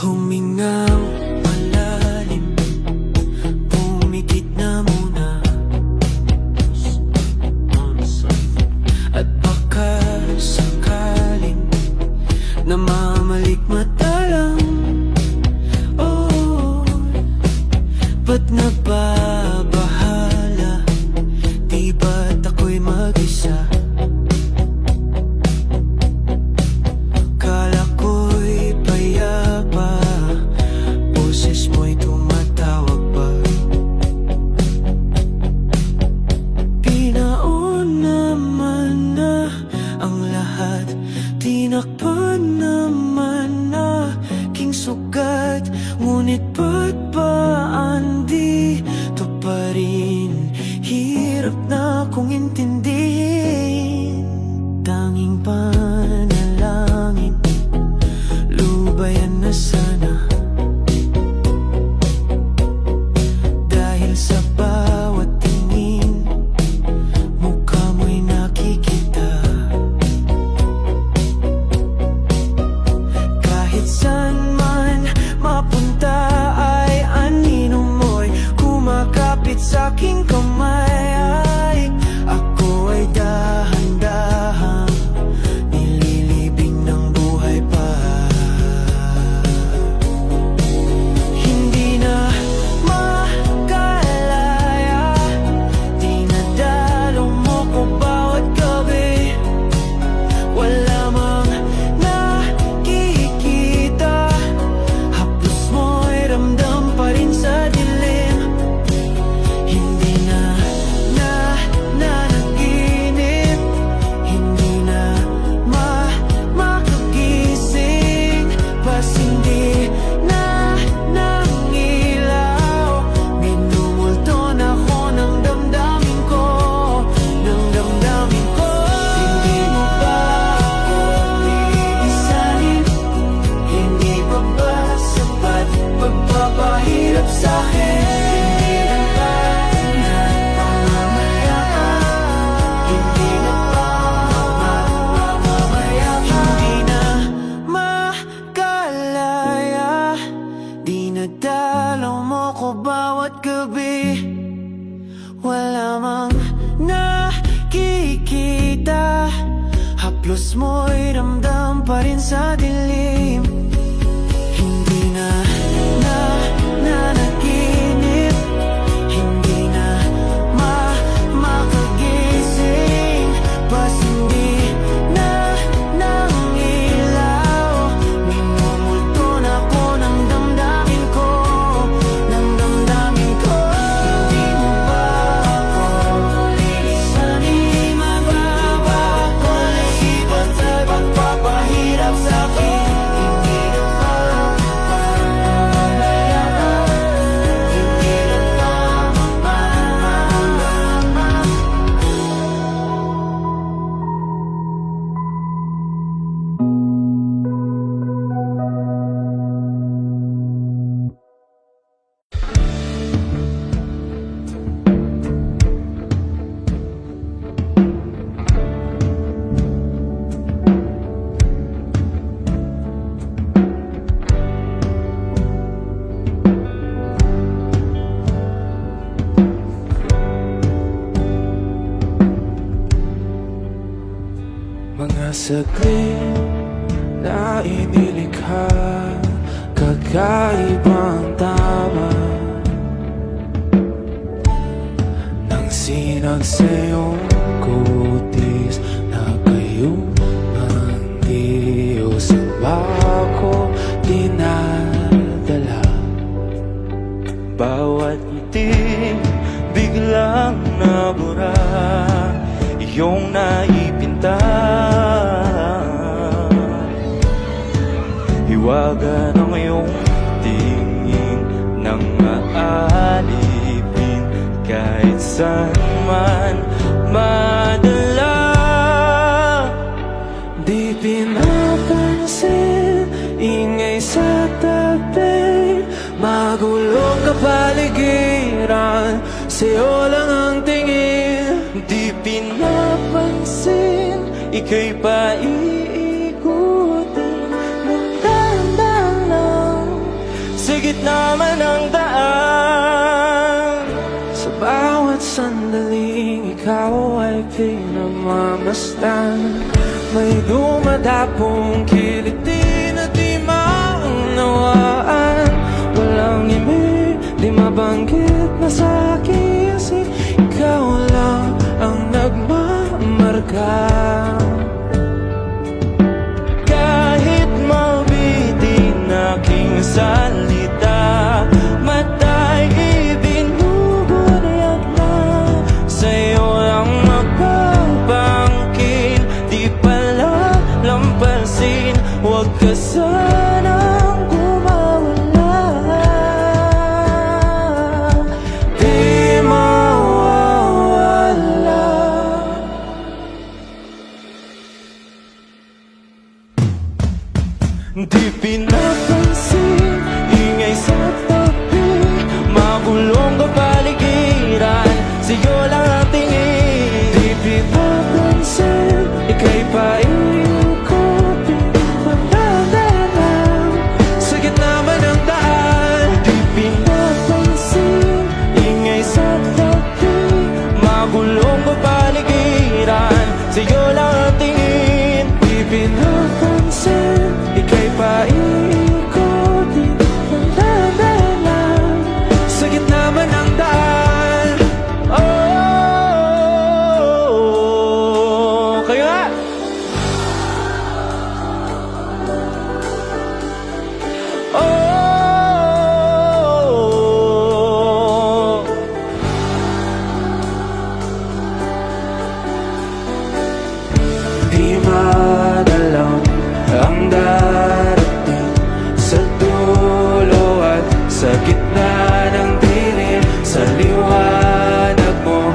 Humingang malalim, pumikit na muna, at baka sakaling namamalikmata lang. Oh, ba't nababahala? Di ba't ako'y mag-isa? Kala ko'y payapa, boses mo'y tumatawag pa. Pinaon naman na ang lahat, tinakpan naman na king sugat. Ngunit ba't ba andito pa rin? Hirap na kong intindihin. Tanging panalangin, lubayan na sana. Dahil sa bawat tingin, mukha mo'y nakikita. Kahit saan man mapunta ay anino mo'y kumakapit sa'king kamay. Ako ay dahan-dahang nililibing ng buhay pa. Hindi na makalaya, dinadalo mo ko bawat gabi. Wala mang nakikita, haplos mo'y ramdam pa rin sa dilim. Hindi na nanaginip, hindi na makagising, pas hindi na nangilaw. Minumulto na ako ng damdamin ko, ng damdamin ko. Hindi mo ba ako lilisanin? Hindi pa ba sapat pagpapahirap sa'kin? Hindi na ba hindi na makalaya, dinadalaw mo ko bawat gabi. Wala mang nakikita, haplos mo'y ramdam pa rin sa dilim. Hindi na nanaginip, hindi na makagising, pas hindi na nangilaw. Minumulto na ako ng damdamin ko, ng damdamin ko. Hindi mo ba ako lilisanin? Magbaba ko na isipan sa pagpapahirap sa'kin. Hindi na ba mamalaya, hindi na ba mga saglit na inilikha, kakaibang tama nang sinag sa iyong kutis na kayo ng Diyos ang bako dinadala. Bawat ngiti biglang nabura, iyong naipinta. Hiwaga ng iyong tingin nang maalipin, kahit saan man madala. Di pinapansin, ingay sa tabi, magulong kapaligiran, sa'yo lang ang tingin. Di pinapansin, ika'y paiikutin ng dahan-dahan lang. naman ang daan. Sa bawat sandaling ikaw ay pinagmamasdan. May dumadapong kiliti na di maunawaan. Walang ibig, di mabanggit na sa aking isip. Ikaw lang ang nagmamarka. Kahit mabitin aking salita, mata'y ibinubunayag na. Sa'yo lang magpapangkin, di pala lampasin. Huwag ka sanang kumawala. Di mawawala. Di pinapansin, ingay sa tabi, magulong kapaligiran, sa'yo lang ang tingin. Di pinapansin, ika'y paikutin, magdadalang sa gitna man ng daan. Di pinapansin, ingay sa tabi, magulong kapaligiran, sa'yo lang ang tingin. Di pinapansin, ika'y paikutin, magdadalang sa gitna man ng daan. Oh, kaya oh, di madalaw ang darating sa dulo at sa gitna ng dilim. Sa liwanag mo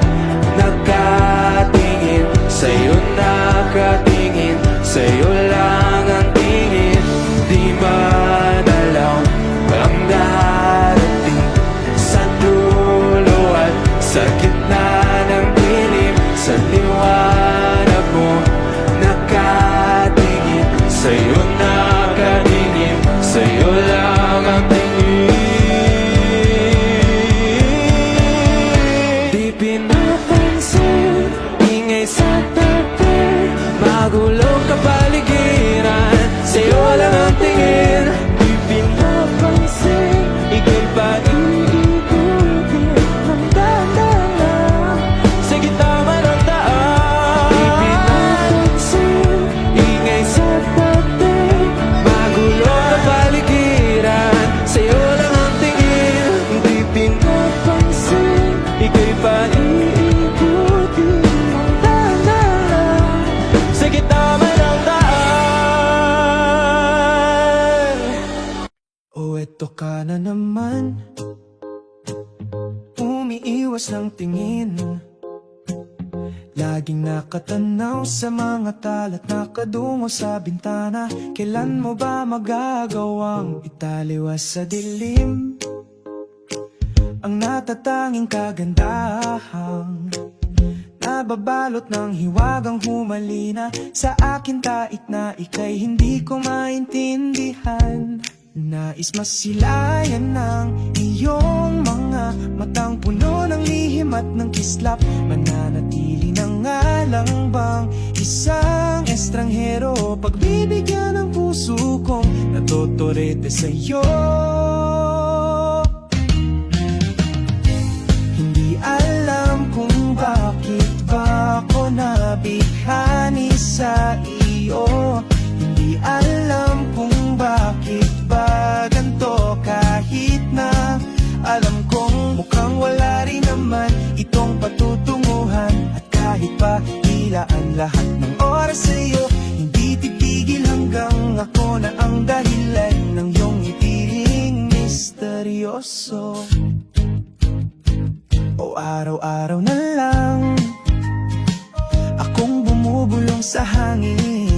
nakatingin, sa'yo nakatingin, sa'yo lang ang tingin. Di madalaw ang darating sa dulo at sa gitna ng dilim. Sa liwanag mo nakatingin, sa'yo nakatingin, sa'yo lang ang tingin. Di pinapansin, ingay sa tabi, magulong kapaligiran, sa'yo lang ang tingin. Di pinapansin, ika'y paikutin, magdadalang sa gitna man ng daan. Di pinapansin, ingay sa tabi, magulong kapaligiran, sa'yo lang ang tingin. Di pinapansin, ika'y paikutin, magdadalang sa gitna man ng daan. O eto ka na naman, umiiwas ng tingin, laging nakatanaw sa mga talat, nakadungo sa bintana. Kailan mo ba magagawang italiwas sa dilim ang natatanging kagandahang nababalot ng hiwagang humalina sa akin tait na ika'y hindi ko maintindihan. Nais masilayan ng iyong mga matang puno ng lihim at ng kislap. Mananatili na nga lang bang isang estranghero, pagbibigyan ng puso kong natotorete sa'yo. Hindi alam kung bakit ba ako nabighani sa iyo. Hindi alam kung bakit ba ganito, kahit na alam kong mukhang wala rin naman itong patutunguhan. At kahit pa ilaan lahat ng oras sa'yo, hindi titigil hanggang ako na ang dahilan ng iyong ngitiing misteryoso. O araw-araw na lang akong bumubulong sa hangin.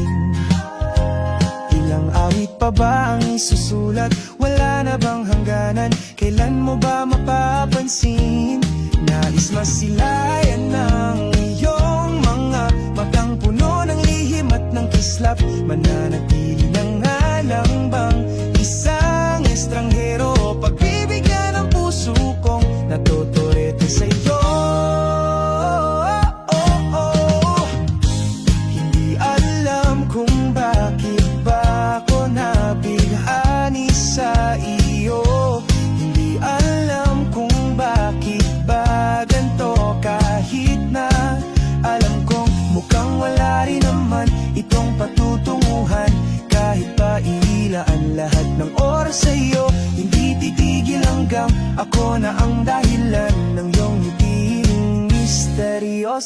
Ilang awit pa ba ang isusulat? Wala na bang hangganan? Kailan mo ba mapapansin? Nais masilayan ng iyong mga matang puno ng lihim at ng kislap. Mananatili na nga lang bang isang estranghero pag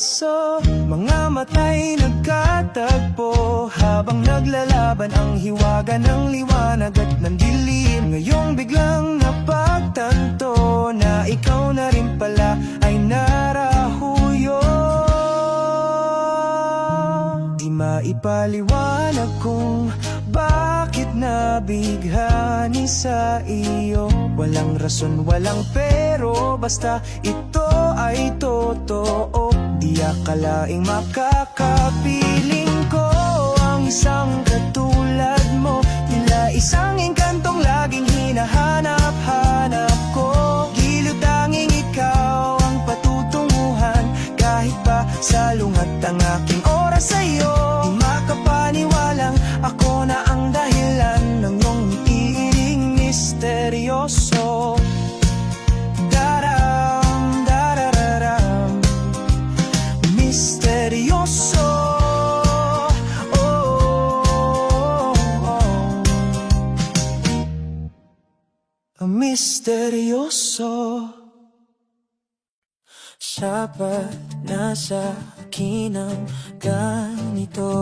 seryoso. Mga matay nagkatagpo habang naglalaban ang hiwaga ng liwanag at ng dilim. Ngayong biglang napagtanto na ikaw na rin pala ay narahuyo. Di maipaliwanag kung bakit nabighani sa iyo. Walang rason, walang pero, basta ito ay totoo. Di akalaing makakapiling ko ang isang katulad mo. Tila isang engkantong laging hinahanap-hanap ko. Giliw tanging ikaw ang patutunguhan, kahit pa salungat ang aking oras sa'yo. Di makapaniwalang ako na ang dahilan ng iyong tiiring misteryoso. Daram, darararam, misteryoso. Oh, misteryoso. Sapat na sa akin ang ganito.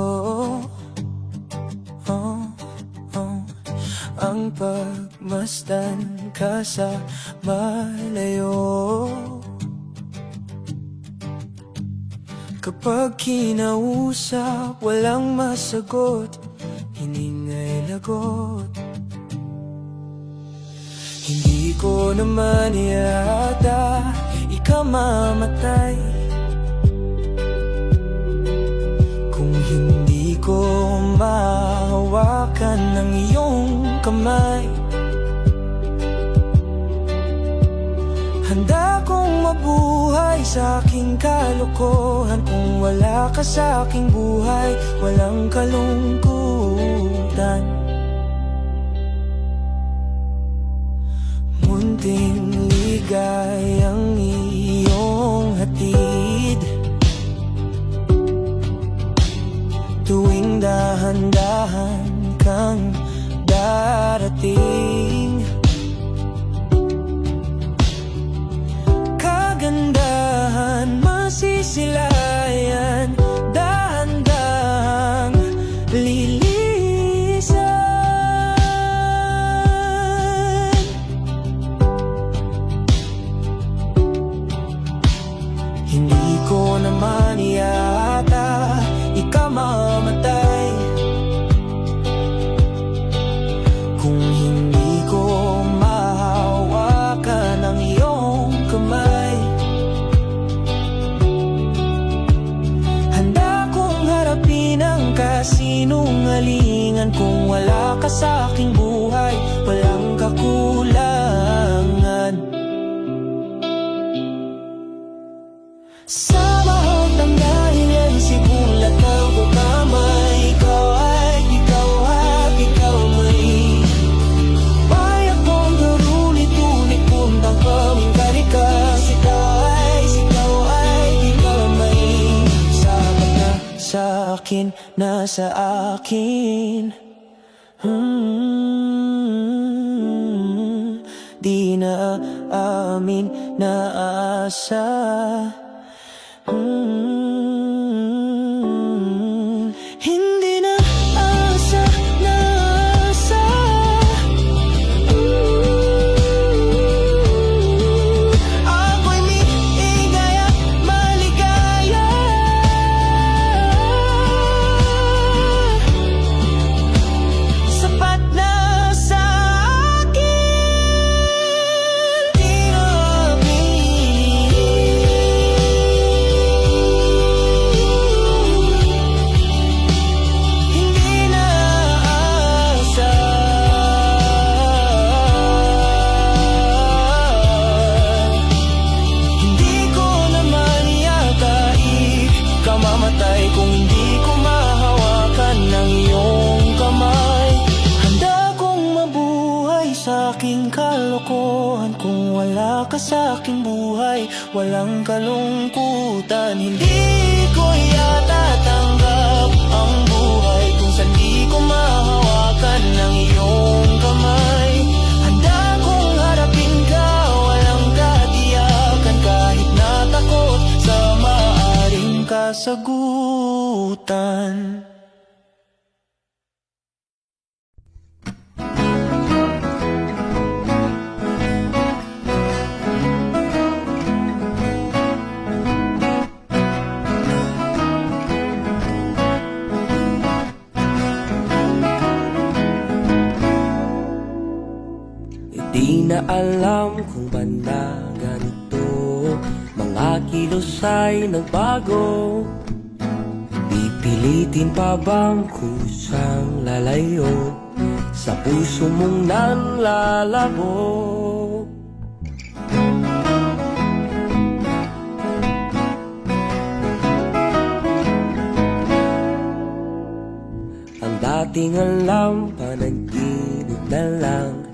Ang pagmasdan ka sa malayo. Kapag kinausap, walang masagot, hiningay lagot. Hindi ko naman yata ikaw mamatay kung hindi ko mahawakan ng iyong kamay. Handa kong mabuhay sa aking kalokohan kung wala ka sa aking buhay, walang kalungkutan. Munting ligayang iyong hatid tuwing dahan-dahan kang darating. Kagandahan masisilayan, dahan-dahang lilisan. Hindi ko naman yata ikaw mamatay kung hindi ko mahawakan ang iyong kamay. Handa kong harapin ang kasinungalingan kung wala ka sa aking buhay, walang kakulangan. Sa mahal ng dahil yan simulat ng kamay. Ikaw at ikaw may paya kong garulit-ulit puntang kaming karikas. Ikaw may sapat na sa akin, nasa akin. Di na amin na asa. Hindi na asa, na asa. Ako'y ligaya, maligaya. Sapat na sa akin. Di na kung hindi ko mahawakan ng iyong kamay. Handa kong mabuhay sa aking kalokohan kung wala ka sa aking buhay, walang kalungkutan. Hindi ko yata tanggap ang buhay kung saan di ko mahawakan ng iyong kamay. Handa kong harapin ka, walang katiyakan kahit natakot sa maaaring kasagutan. Di na alam kung ba na ganito, mga kilos ay nagbago. Pipilitin pa bang kusang lalayo sa puso mong nanlalabo? Ang dating alam, panaginip na lang,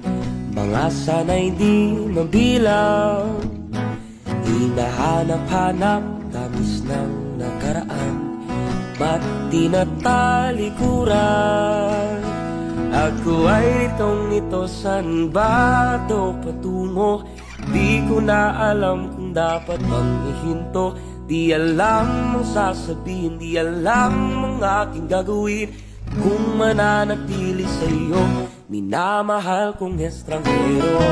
mga sana'y di mabilang. Hinahanap-hanap tamis ng nakaraan, ba't di natalikuran? Ako ay nitong-ito, san ba ito patungo? Di ko na alam kung dapat bang ihinto. Di alam ang sasabihin, di alam ang aking gagawin kung mananatili sa'yo, minamahal kong estranghero.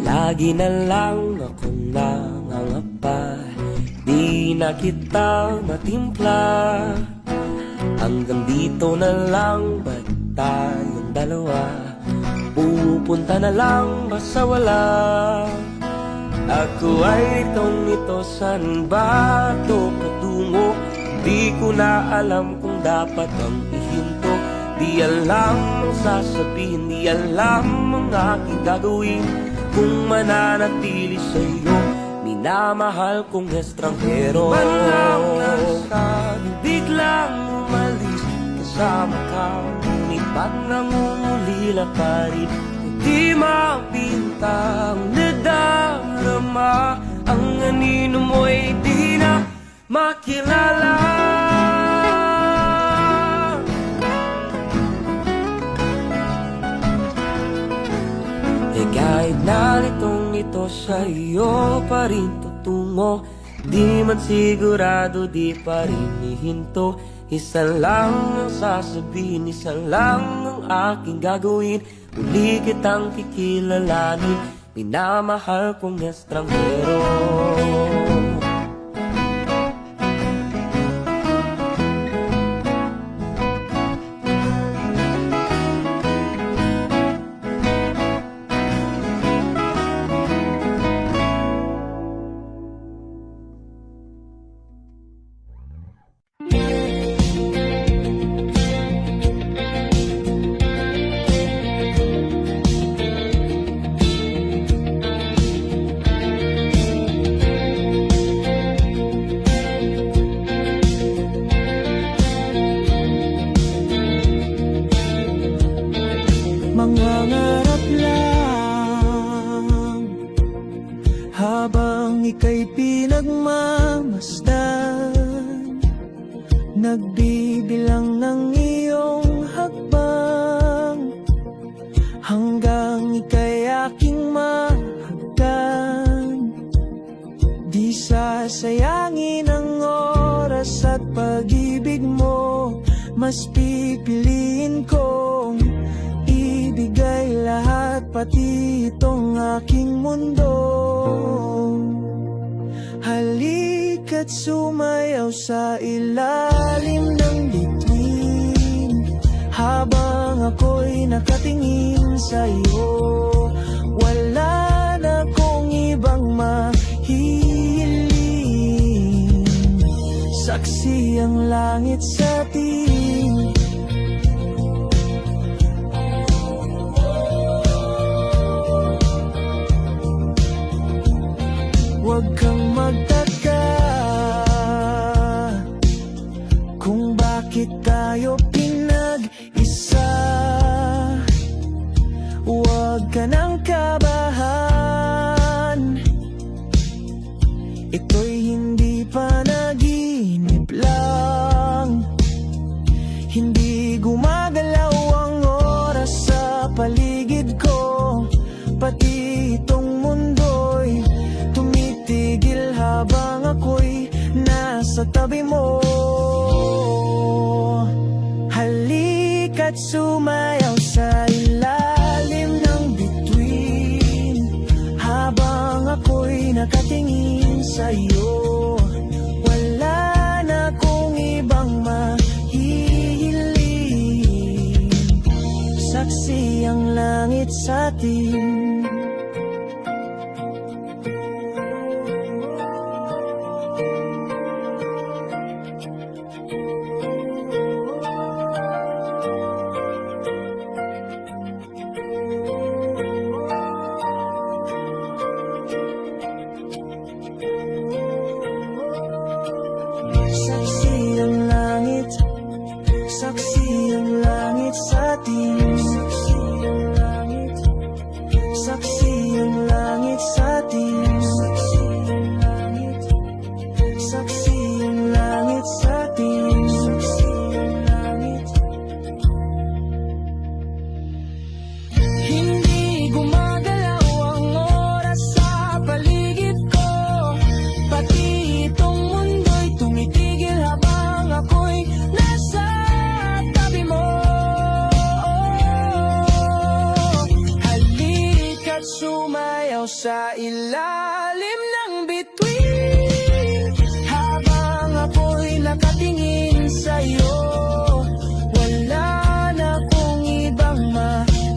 Lagi na lang akong nangangapa, di na kita matimpla. Hanggang dito na lang, ba't tayong dalawa? Pupunta na lang ba sa wala? Ako ay nitong-ito, san ba ito patungo? Di ko na alam kung dapat bang ihinto. Di alam ang sasabihin, di alam ang aking gagawin kung mananatili sa'yo, minamahal kong estranghero. Banaw na sabi, biglang umalis kasama ka, ngunit ba't nangungulila pa rin? Di mapinta ang nadarama, ang anino mo'y di na makilala. Kahit nalitong ito sa'yo pa rin tutungo, di man sigurado, di pa rin ihinto. Isa lang ang sasabihin, isa lang ang aking gagawin, uli kitang kikilalanin, minamahal kong estranghero. Mangangarap lang habang ika'y pinagmamasdan, nagbibilang ng iyong hakbang, hanggang ika'y aking mahagkan. Di sasayangin ang oras at pag-ibig mo, mas pipiliin kong ibigay lahat, pati itong aking mundo. Halika't sumayaw sa ilalim ng bituin, habang ako'y nakatingin sa iyo. Wala na kong ibang mahihiling, saksi ang langit sa atin. Huwag kang magtaka kung bakit tayo pinag-isa. Huwag ka nang kabahan, ito'y hindi panaginip. tabi mo. Halika't sumayaw sa ilalim ng bituin, habang ako'y nakatingin sa'yo. Wala na kong ibang mahihiling, saksi ang langit sa atin. Saksi ang langit, saksi ang langit sa atin. Saksi ang langit, saksi ang langit sa atin. Saksi ang langit, saksi ang langit sa atin. Saksi ang langit. Hindi gumagalaw ang oras sa paligid ko, pati itong mundo'y tumitigil habang ako'y nasa tabi mo. Halika't sumayaw sa ilalim ng bituin, habang ako'y nakatingin sa'yo. Wala na kong ibang mahihiling,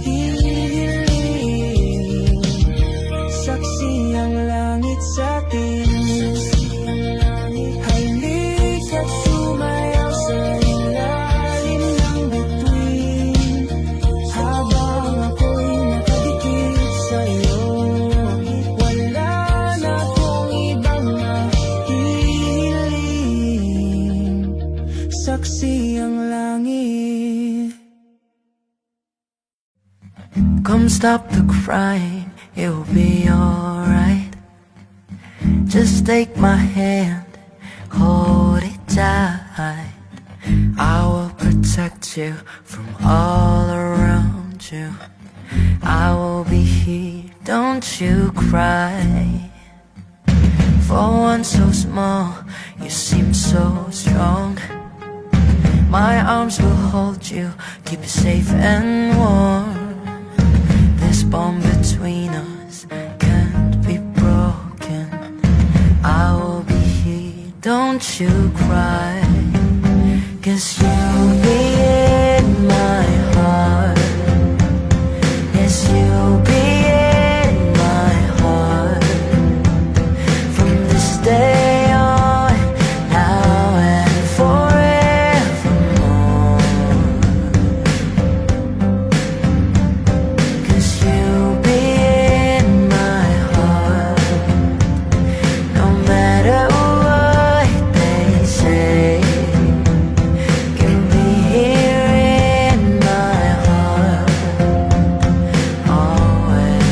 saksi ang langit sa atin. Halika't sumayaw sa ilalim ng bituin, habang ako'y nakadikit sa'yo. Wala na kong ibang mahihiling, saksi ang langit. Come stop the crying, it will be alright. Just take my hand, hold it tight. I will protect you from all around you. I will be here, don't you cry. For one so small, you seem so strong. My arms will hold you, keep you safe and warm. This bond between us can't be broken. I will be here, don't you cry. 'Cause you'll be in my heart. Yes, you'll be in my heart. From this day on, now and forevermore. 'Cause you'll be in my heart. No matter what they say, you'll be here in my heart always.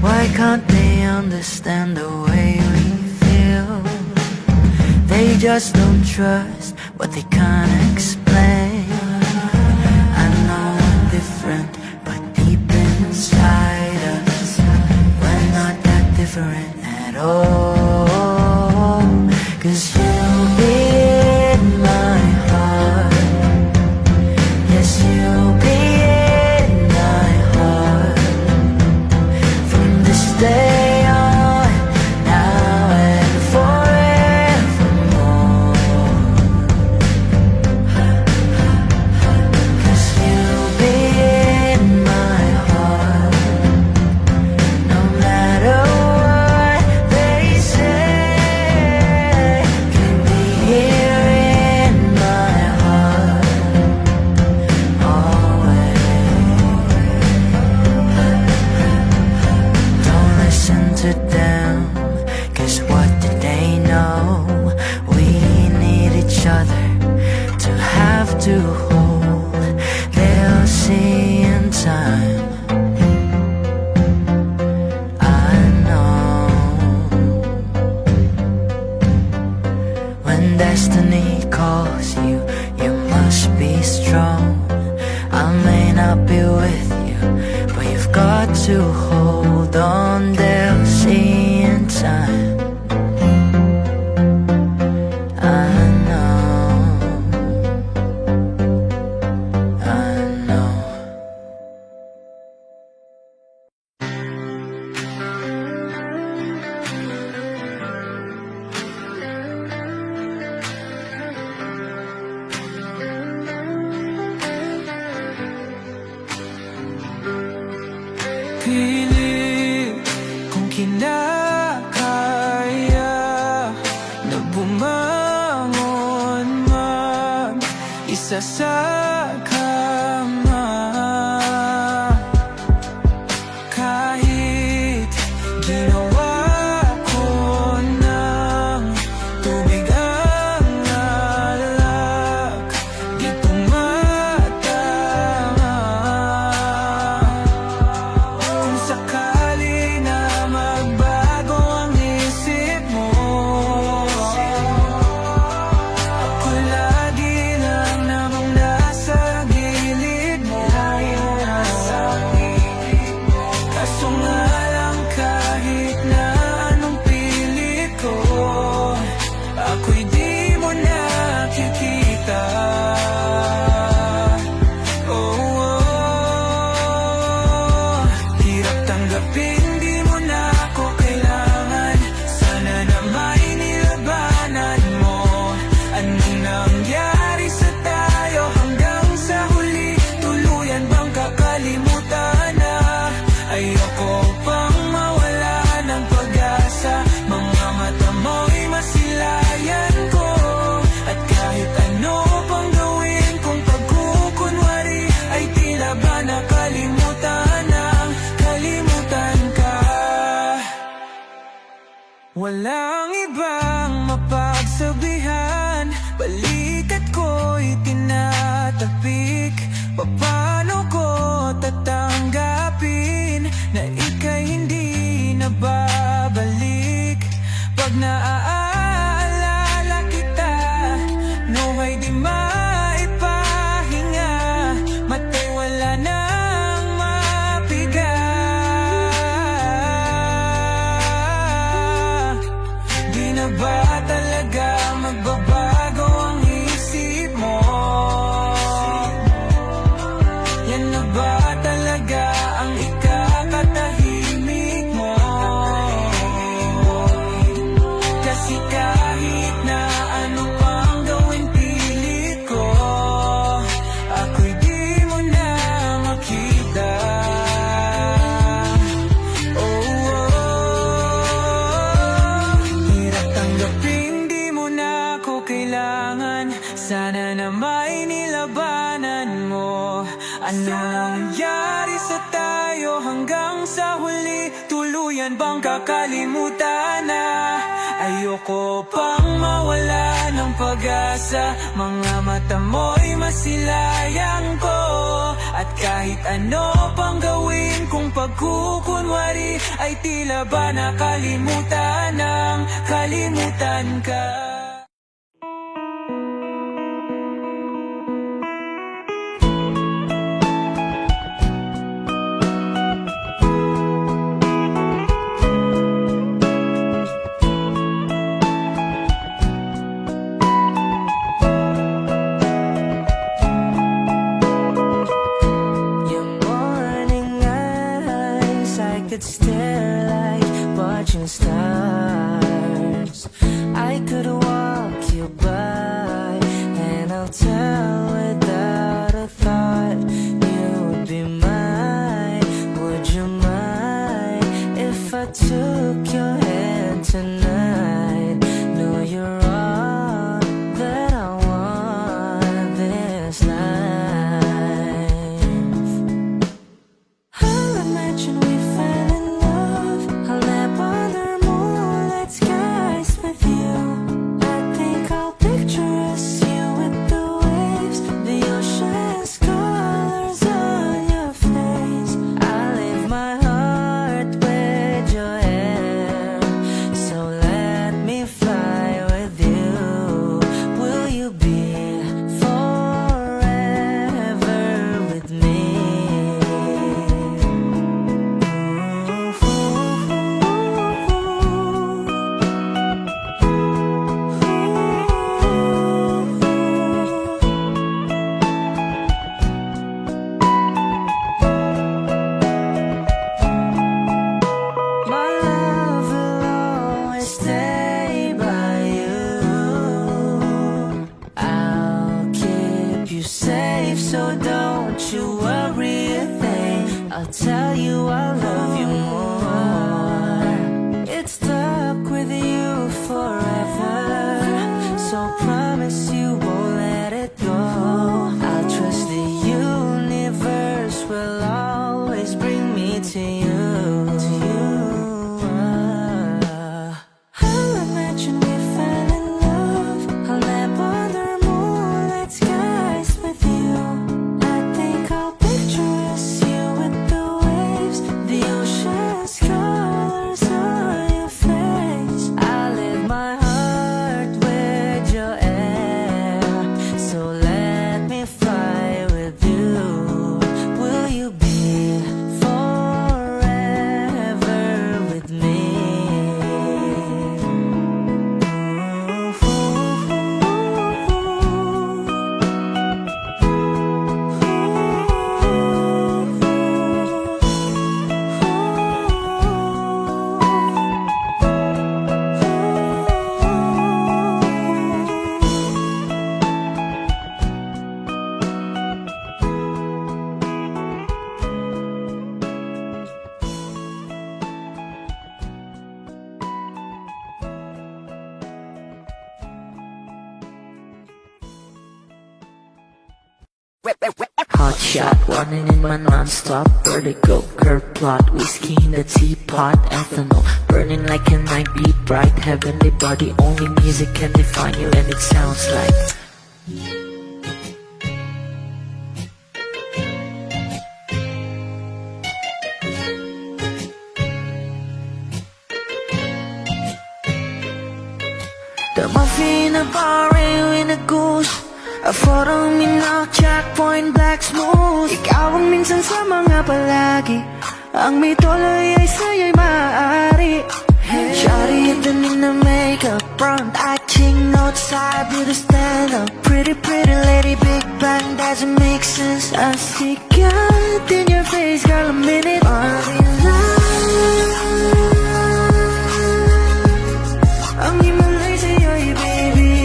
Why can't they understand the way we feel? They just don't trust what they can't explain. I know we're different, but deep inside us, we're not that different at all. 'Cause you'll be in my heart. Yes, you'll be in my heart. From this day on, now and forevermore. 'Cause you'll be in my heart. No matter what they say, magsasakama. Kahit ginawa ko ng tubig ang alak, di tumatama. Kung sakali na magbago ang isip mo, ako lagi lang namang nasa gilid mo. Kaso nga lang kahit na anong pilit ko, ako'y di mo nakikita. Hirap tanggapin, di mo na ako kailangan. Sana na may nilabanan mo. Anong nangyari sa tayo hanggang sa huli? Tuluyan bang kakalimutan na? Ayoko pang mawala ng pag-asa. Mga mata mo'y masilayan ko. At kahit ano pang gawin kung pagkukunwari, ay tila ba nakalimutan ng kalimutan ka. Walang ibang mapagsabihan, balikat ko'y tinatapik. Paano ko tatanggapin na ika'y hindi na babalik? Pag naaalala kita, nawa'y di maipahinga. Mata'y wala nang mapiga. Di na ba talaga magbabago ang isip mo? Yan na ba talaga ang ikakatahimik mo? Kasi kahit na ano pang gawin pilit ko, ako'y di mo na makita. Hirap tanggapin, di mo na ako kailangan. Sana na may nilabanan mo. Ano nangyari sa tayo hanggang sa huli? Tuluyan bang kakalimutan na? Ayoko pang mawala ng pag-asa. Mga mata mo'y masilayan ko. At kahit ano pang gawin kung pagkukunwari, ay tila ba nakalimutan ng kalimutan ka. Your morning eyes, I could stare like watching stars. I could walk you by, and I'll tell without a thought you would be mine. Would you mind if I took your hand tonight? No, you're all that I want this life. I'll imagine we fell in love. I'll nap under moonlight skies with you. I think I'll picture us, you with the waves, the ocean's colors on your face. I leave my heart with your hair, so let me fly with you. Will you be forever with me? My love will always stay by you. I'll keep you safe, so don't you worry a thing. I'll tell you I love you more. It's stuck with you forever, so promise you won't let it go. Hot shot, running in my non-stop vertigo. Curve plot, whiskey in the teapot. Ethanol, burning like a night beat bright. Heavenly body, only music can define you, and it sounds like the muffin, a bar, in a goose. A photo minok, checkpoint, black smooth. Ikaw ang minsan sa mga palagi. Ang may tuloy ay sa'yo'y maaari. Shawty hidden in the makeup, front eye, ching, outside, do the stand up. Pretty, pretty lady, big bang, doesn't make sense. I see God in your face, girl, a minute. Ang himalay sa'yo'y baby.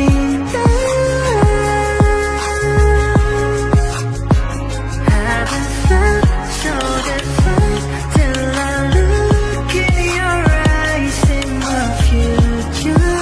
Haven't felt so different till I look in your eyes in my future.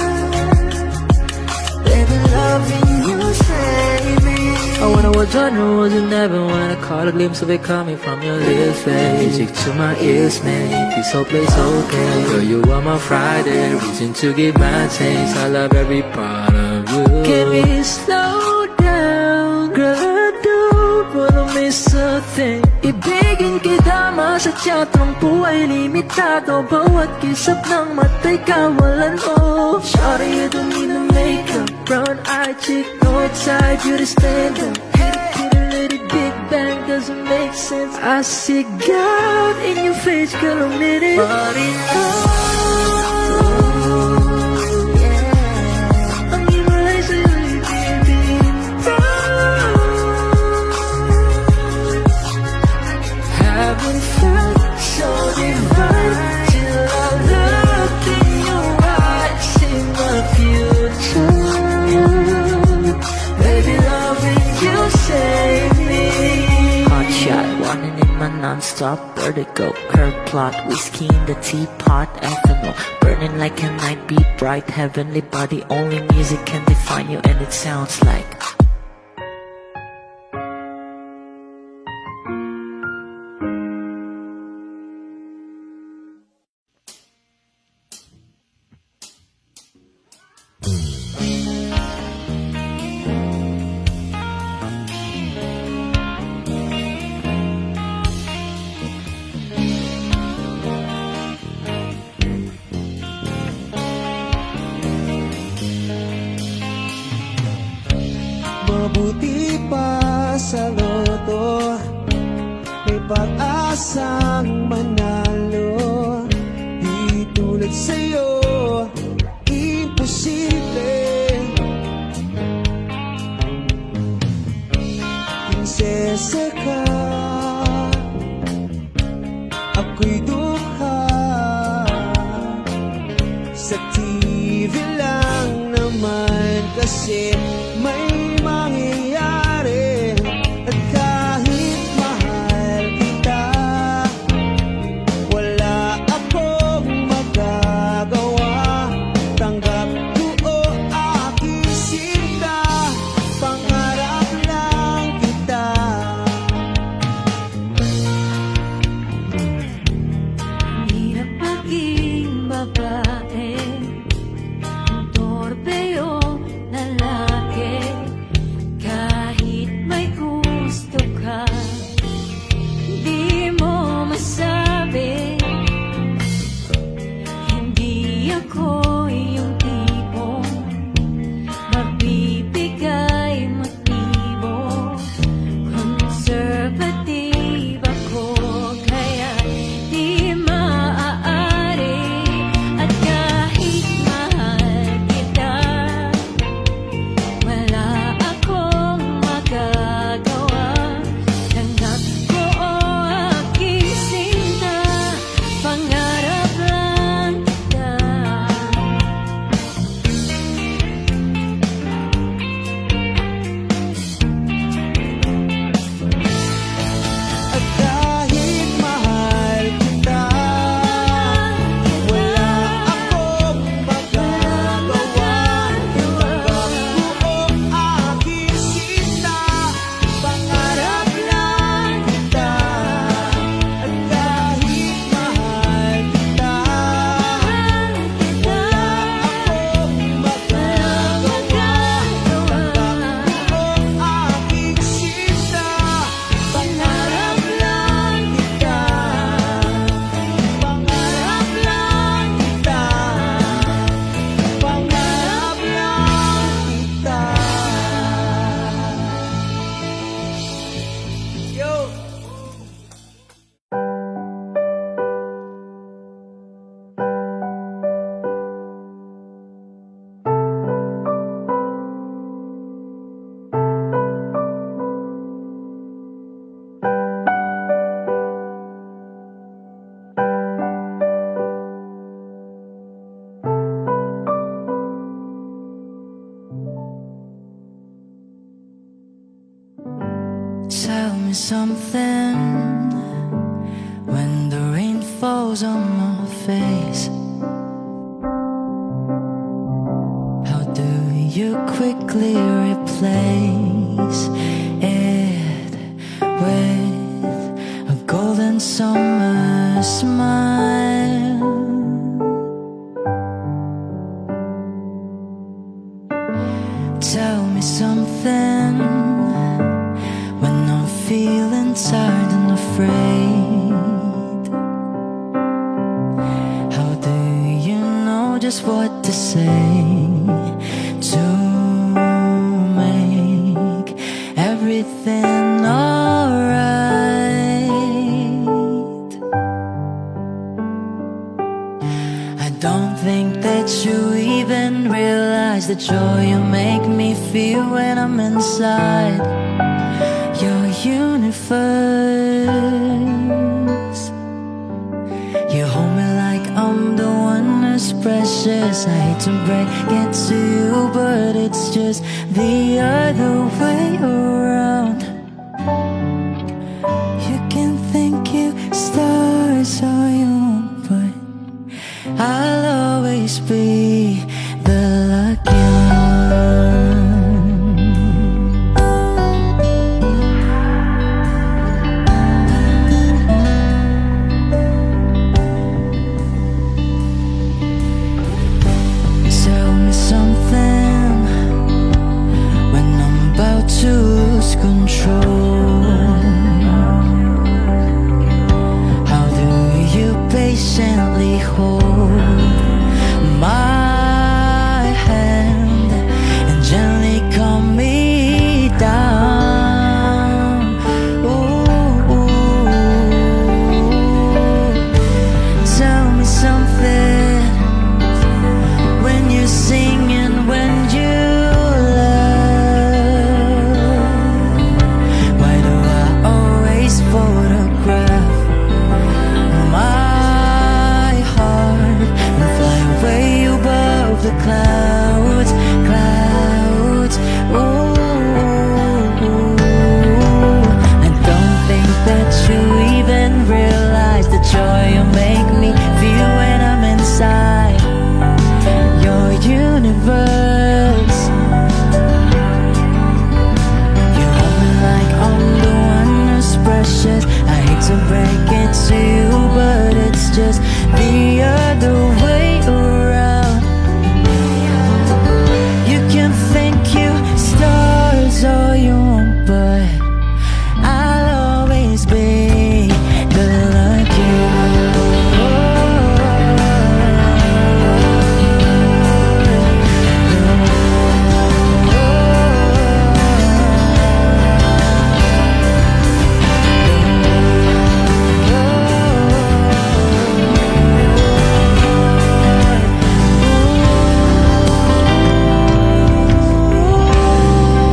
Baby, loving you save me. I wonder what genre was in heaven when I caught a glimpse of it coming from your lips, babe. Music to my ears, man. This whole place okay. Girl, you are my Friday, reason to give my taste. I love every part of you. Can we slow down? Girl, I don't wanna miss a thing. Ibigin kita, masadya tampo ay limitado. Bawat kisap ng mata'y kawalan mo. Shawty, you don't need no makeup. Brown eye chick, north side, you the stand up. Hit a little big bang, doesn't make sense. I see God in your face, girl, a minute. But in yeah. Ang himalay sa'yo'y baby. Haven't felt so divine till I look in your eyes in the future. Baby, loving you save me. Hot shot, running in my non-stop vertigo. Curve plot, whiskey in the teapot. Ethanol, burning like a night beat bright. Heavenly body, only music can define you, and it sounds like Mabuti pa sa loto, may pag-asang manalo. Di tulad sa'yo, imposible. Prinsesa ka, ako'y dukha. Sa TV lang naman kasi may mangyayari. At kahit mahal kita, wala akong magagawa. Tanggap ko o aking sinta, pangarap lang kita. Hirap maging babae, ang torpe o lalaki. me something when the rain falls on my face. How do you quickly replace it with a golden summer smile? Tell me something when I'm feeling tired and afraid. How do you know just what to say to make everything alright? I don't think that you even realize the joy you make me feel when I'm inside your universe. You hold me like I'm the one who's precious. I hate to break it to you, but it's just the other way around. You can think you stars all you want, but I'll always be the lucky one. Tell me something when I'm about to lose control. How do you patiently hold my hand and gently calm me down? Ooh, tell me something when you sing and when you love. Why do I always photograph my heart and fly way above the clouds, clouds? Ooh, I don't think that you even realize the joy you make me feel when I'm inside your universe. You hold me like I'm the one who's precious. I hate to break it to you, but it's just the other way around. You can think you stars all you want, but I'll always be the lucky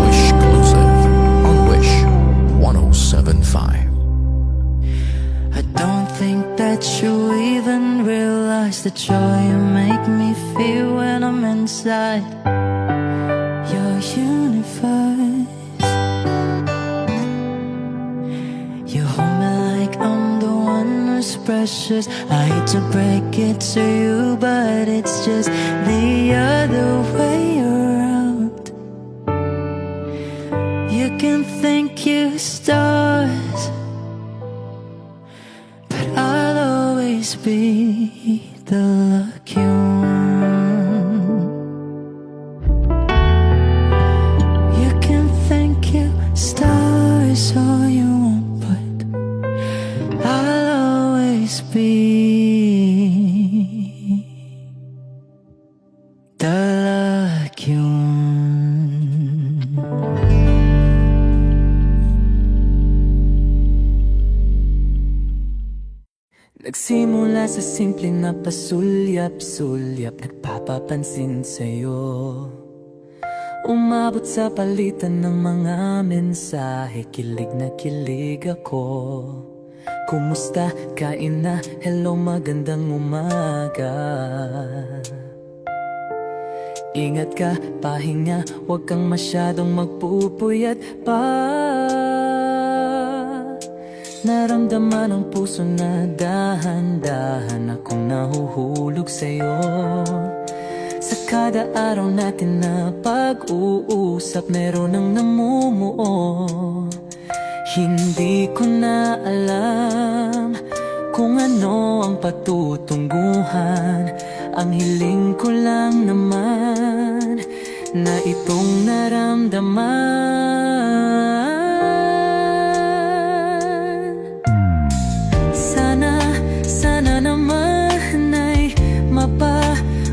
Wish exclusive on Wish 1075. I don't think that you even realize the joy you make me feel when I'm inside your universe. You hold me like I'm the one who's precious. I hate to break it to you, but it's just the other way around. You can think you stars, but I'll always be the lucky one. You can think you stars all you want, but I'll always be the lucky one. Nagsimula sa simpleng na pasulyap-sulyap, nagpapapansin sa'yo. Umabot sa palitan ng mga mensahe, kilig na kilig ako. Kumusta? Kain na? Hello, magandang umaga. Ingat ka, pahinga, huwag kang masyadong magpupuyat pa. naramdaman ng puso na dahan-dahan akong nahuhulog sa'yo. Sa kada araw natin na pag-uusap, meron ang namumuo. Hindi ko na alam kung ano ang patutunguhan. Ang hiling ko lang naman na itong naramdaman. Sana naman ay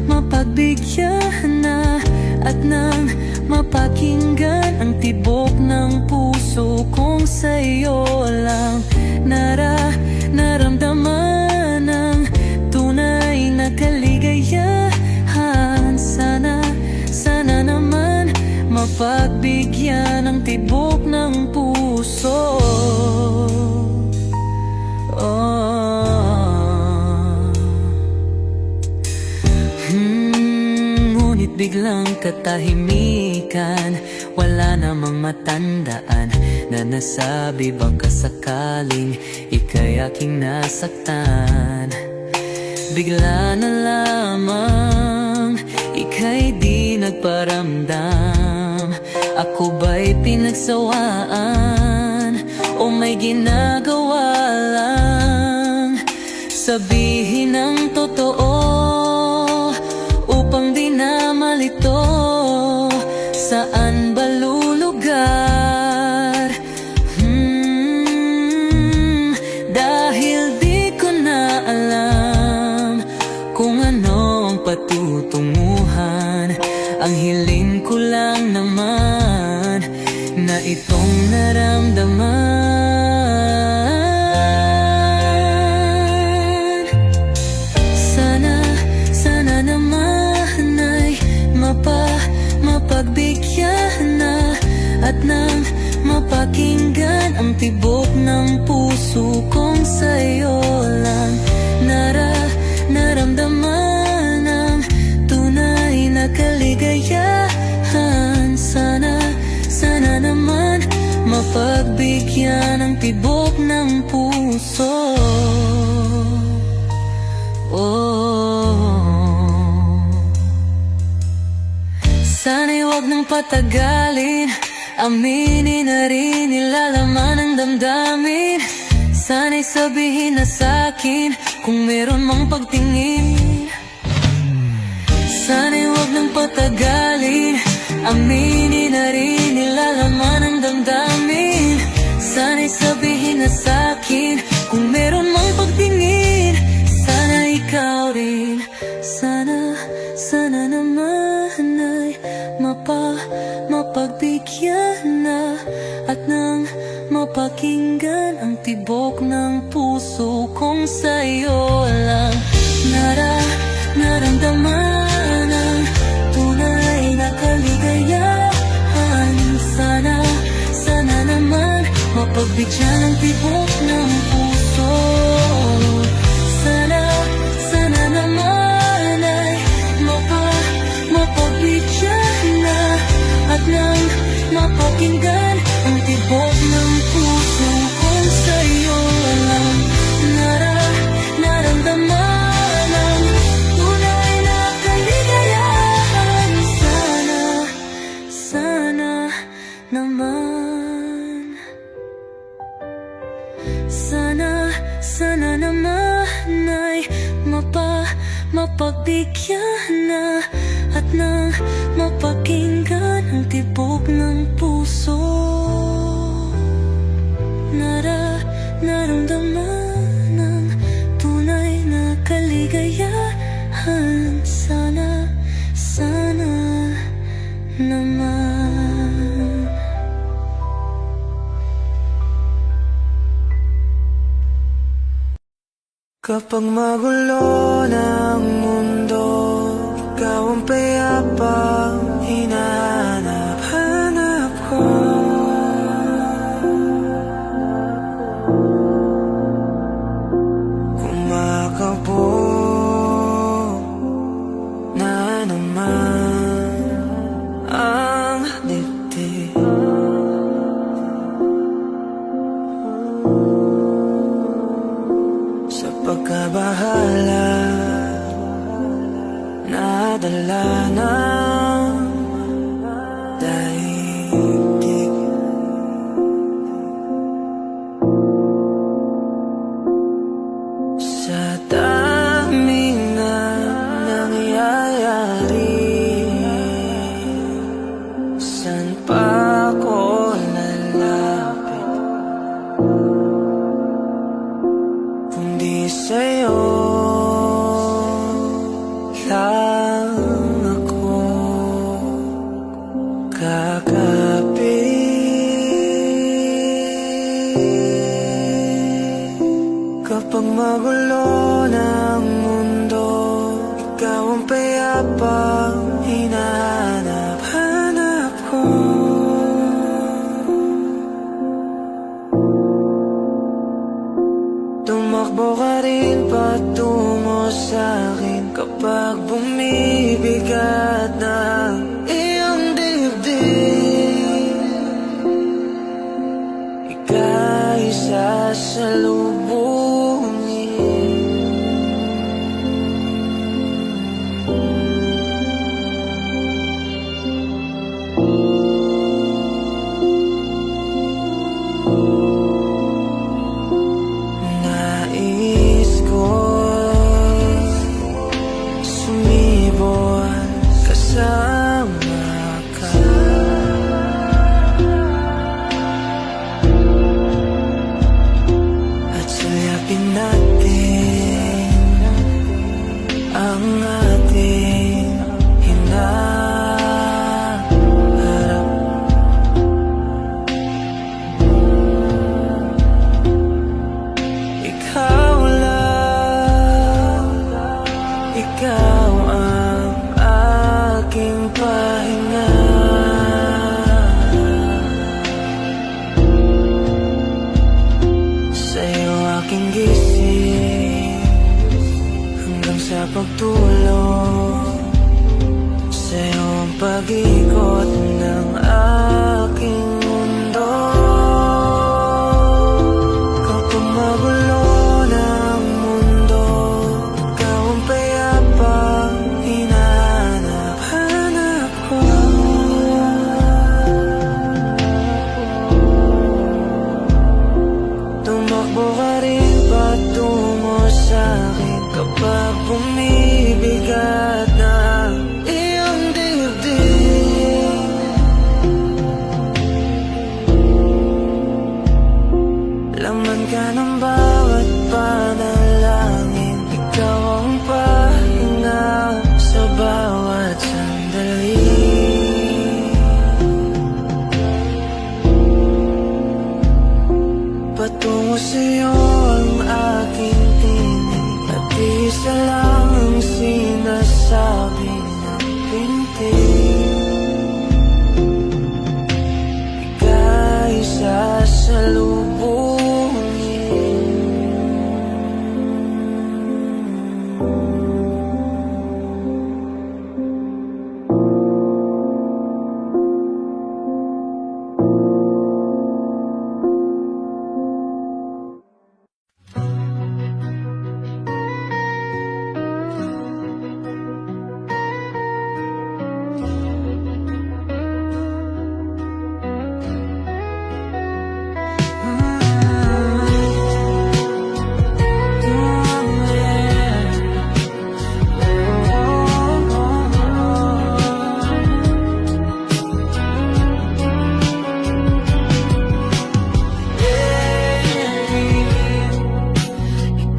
mapagbigyan na at nang mapakinggan ang tibok ng puso kong sa'yo lang naramdaman ang tunay na kaligayahan. Sana naman mapagbigyan ang tibok ng puso. Ngunit biglang katahimikan, wala namang matandaan na nasabi baka sakaling ika'y aking nasaktan. Bigla na lamang ika'y di nagparamdam. Ako ba'y pinagsawaan o may ginagawa lang? Sabihin ang totoo upang di na malito. Saan ba lulugar? Dahil di ko na alam kung ano ang patutunguhan. Ang hiling ko lang naman na itong naramdaman. Sana naman ay mapagbigyan na at nang mapakinggan ang tibok ng puso kong sa'yo lang naramdaman ang tunay na kaligayahan. Sana naman mapagbigyan ang tibok ng puso. Sana'y wag nang patagalin, aminin na rin nilalaman ng damdamin. Sana'y sabihin na sa'kin kung meron mang pagtingin. Sana'y wag nang patagalin, aminin na rin nilalaman ng damdamin. Sana'y sabihin na sa'kin kung meron mang pagtingin. Sana ikaw rin, sana naman ay mapagbigyan na at nang mapakinggan ang tibok ng puso kong sa'yo lang naramdaman ang tunay na kaligayahan. Sana naman mapagbigyan ang tibok ng puso. Sana naman ay mapagbigyan na at nang mapakinggan ang tibok ng puso kong sa'yo lang naramdaman ang tunay na kaligayahan. Sana naman, sana naman ay mapagbigyan na at nang mapakinggan ang tibok ng puso. Naramdaman ang tunay na kaligayahan. Sana naman. Kapag magulo ng mundo, ikaw ang payapang hinahanap ko. Kumakabo na naman ang dibdib. ng daigdig. Sa daming na nangyayari, saan pa ako lalapit kundi sa'yo lang ako kakapit. Kapag magulo ng mundo, ikaw ang payapang hinahanap-hanap ko. Tumakbo ka rin patungo sa'kin kapag bumibigat ng iyong dibdib. Ika'y sasalubungin. Nais ko sumibol kasama ka. At suyapin natin ang ating hinaharap. Ikaw lang, ikaw ang aking pahinga. Sa'yo aking gising hanggang sa pagtulog. Sa'yo ang pag-ikot ng aking mundo. Kapag magulo ng mundo, ikaw ang payapang hinahanap-hanap ko. Tumakbo ka rin patungo sa'kin kapag bumibigat ng iyong dibdib. Laman ka ng bawat panalangin, ikaw ang pahinga sa bawat sandali. Patungo sa'yo ang aking tinig, at isa lang ang sinasabi ng pintig. Ika'y sasalubungin.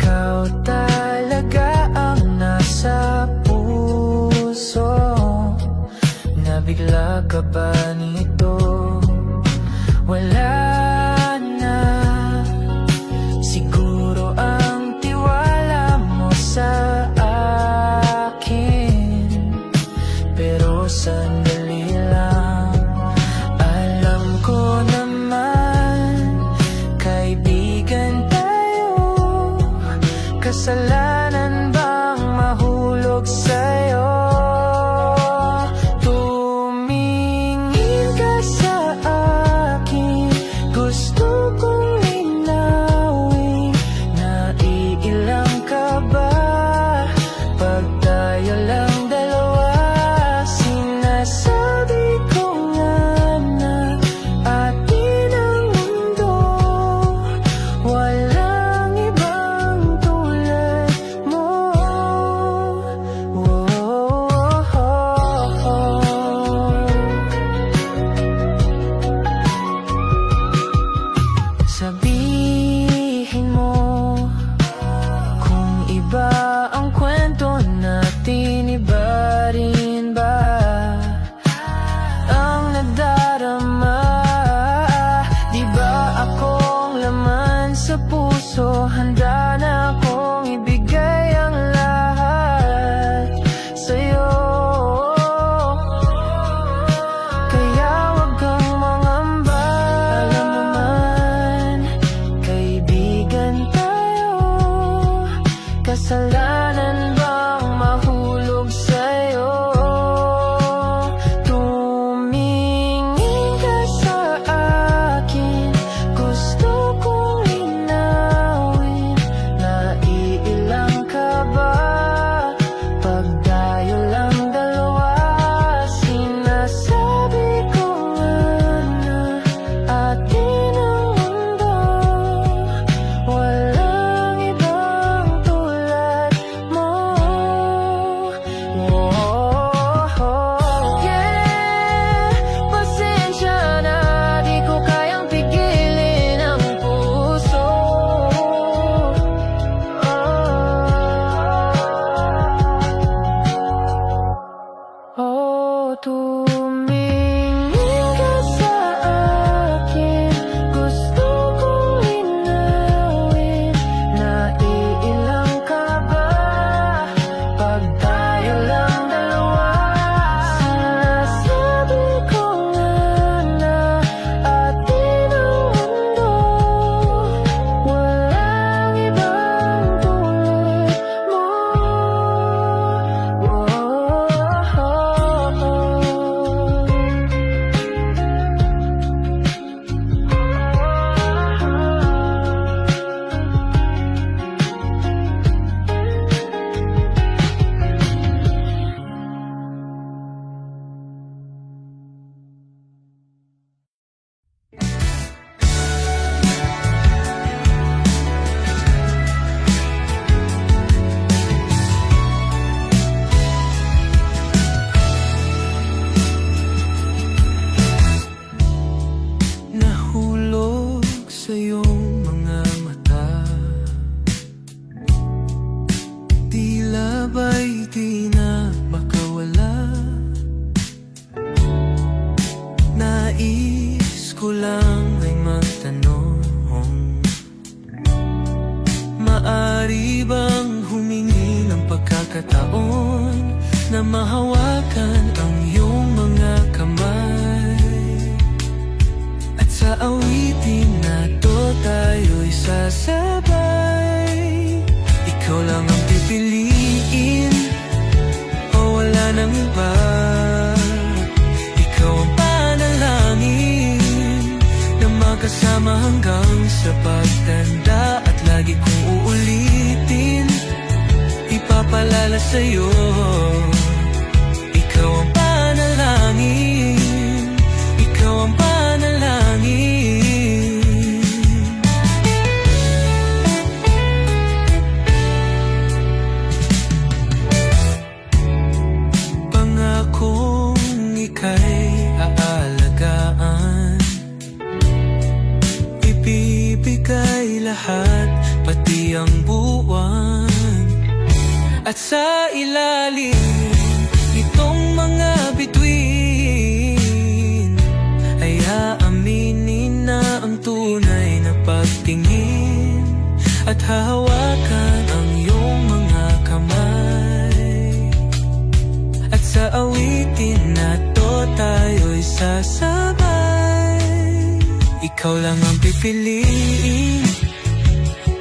Ikaw talaga ang nasa puso. Nabigla ka ba nito? Wala na. Siguro ang tiwala mo sa akin, pero sandali lang. Alam ko naman, kaibigan tayo. Kasalanan bang mahulog sa'yo? Tumingin ka sa akin, gusto kong linawin. Naiilang ka ba pag tayo lang dalawa sa tumingin ka sa akin. Gusto kong linawin, naiilang ka ba pag tayo lang dalawa? Sinasabi ko nga na atin ang mundo, walang ibang tulad mo. Nahulog sa iyong mga mata, tila ba'y di na makawala. Nais ko lang ay magtanong, maari bang humingi ng pagkakataon na mahawakan ang iyong mga kamay? At sa awitin na to tayo'y sasabay. Ikaw lang ang pipiliin, o wala nang iba. Ikaw ang panalangin na magkasama hanggang sa pagtanda. At lagi kong uulitin, ipapalala sa'yo. Ikaw ang panalangin, ikaw ang panalangin. Pangakong ika'y aalagaan, ibibigay lahat, pati ang buwan. At sa ilalim nitong mga bituin ay aaminin na ang tunay na pagtingin, at hahawakan ang iyong mga kamay. At sa awitin na to tayo'y sasabay. Ikaw lang ang pipiliin,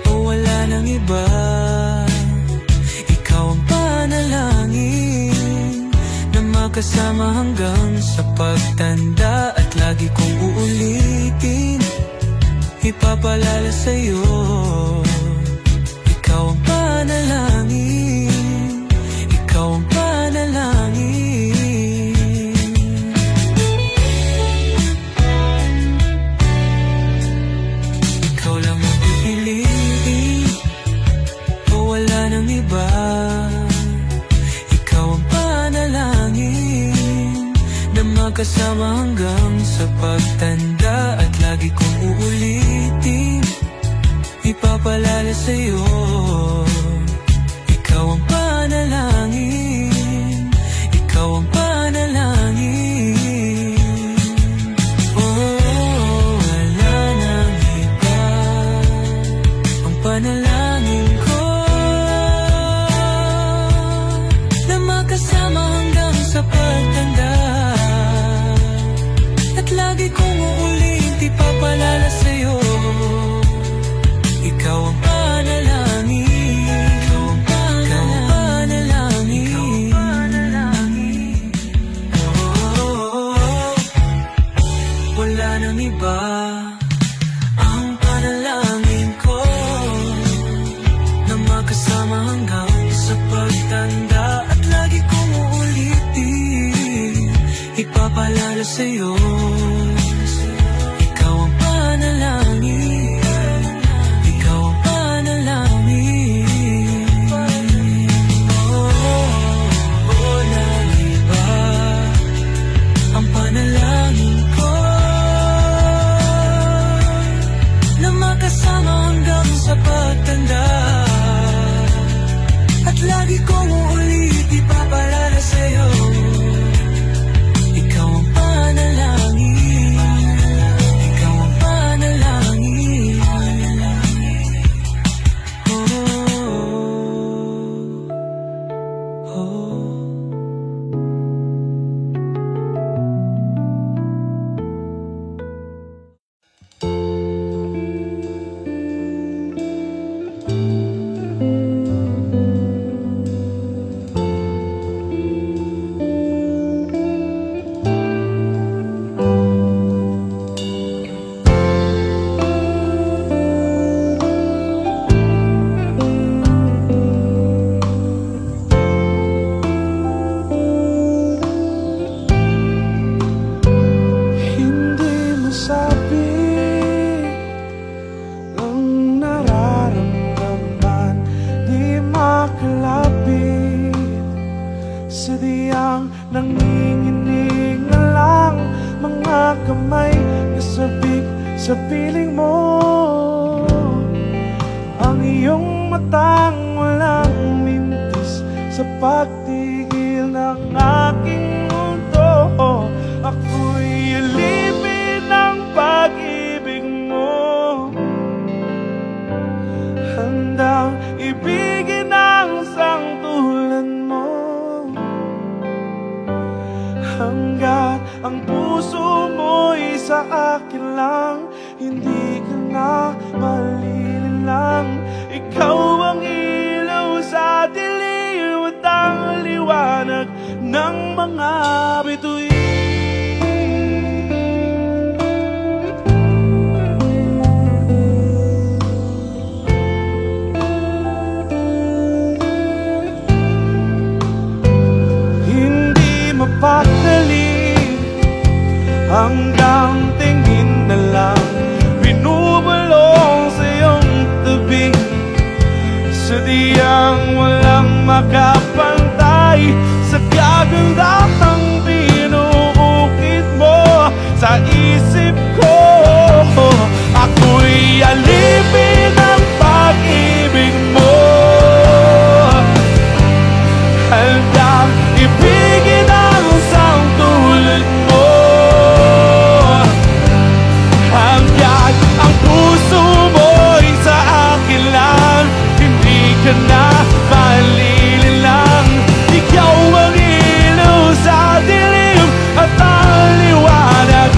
o wala nang iba. Ikaw ang panalangin na magkasama hanggang sa pagtanda. At lagi kong uulitin, ipapalala sa'yo. Ikaw ang panalangin, ikaw ang panalangin. Ikaw lang ang pipiliin, o wala nang iba. Ikaw ang panalangin na magkasama hanggang sa pagtanda. At lagi kong uulitin, ipapalala sa'yo. Ikaw ang panalangin, ikaw ang panalangin. Oh, wala nang iba, ang panalangin ko na magkasama hanggang sa pagtanda. At lagi kong uulit, ipapalala sa'yo. Ikaw ang panalangin, ikaw ang panalangin, ikaw ang panalangin. Oh, wala nang iba, ang panalangin ko na magkasama hanggang sa pagtanda. At lagi kong uulitin, ipapalala sa'yo. Ikaw ang panalangin, ikaw ang panalangin. Oh, walang iba, ang panalangin ko na makasama hanggang sa pagtanda. At lagi kong uulit, ipapalala sa'yo. may kasabik sa piling mo. Ang iyong matang walang mintis sa pagtigil ng aking mundo. Ako'y alipin ng pag-ibig mo, handang ibigin ang sangtulan mo. Hanggat ang puso mo'y sa akin lang, hindi ka na malililang. Ikaw ang ilaw sa dilim at ang liwanag ng mga bituin. Hindi mapakali hanggang tingin na lang, binubulong sa iyong tabi. Sadyang walang makapantay sa kagandahang binuukit mo sa isip ko. Ako'y alipin ng pag-ibig mo, handang ibigin ang sangtulan mo. Hanggat ang puso mo'y sa akin lang, hindi ka na malililang. Ikaw ang ilaw sa dilim at ang liwanag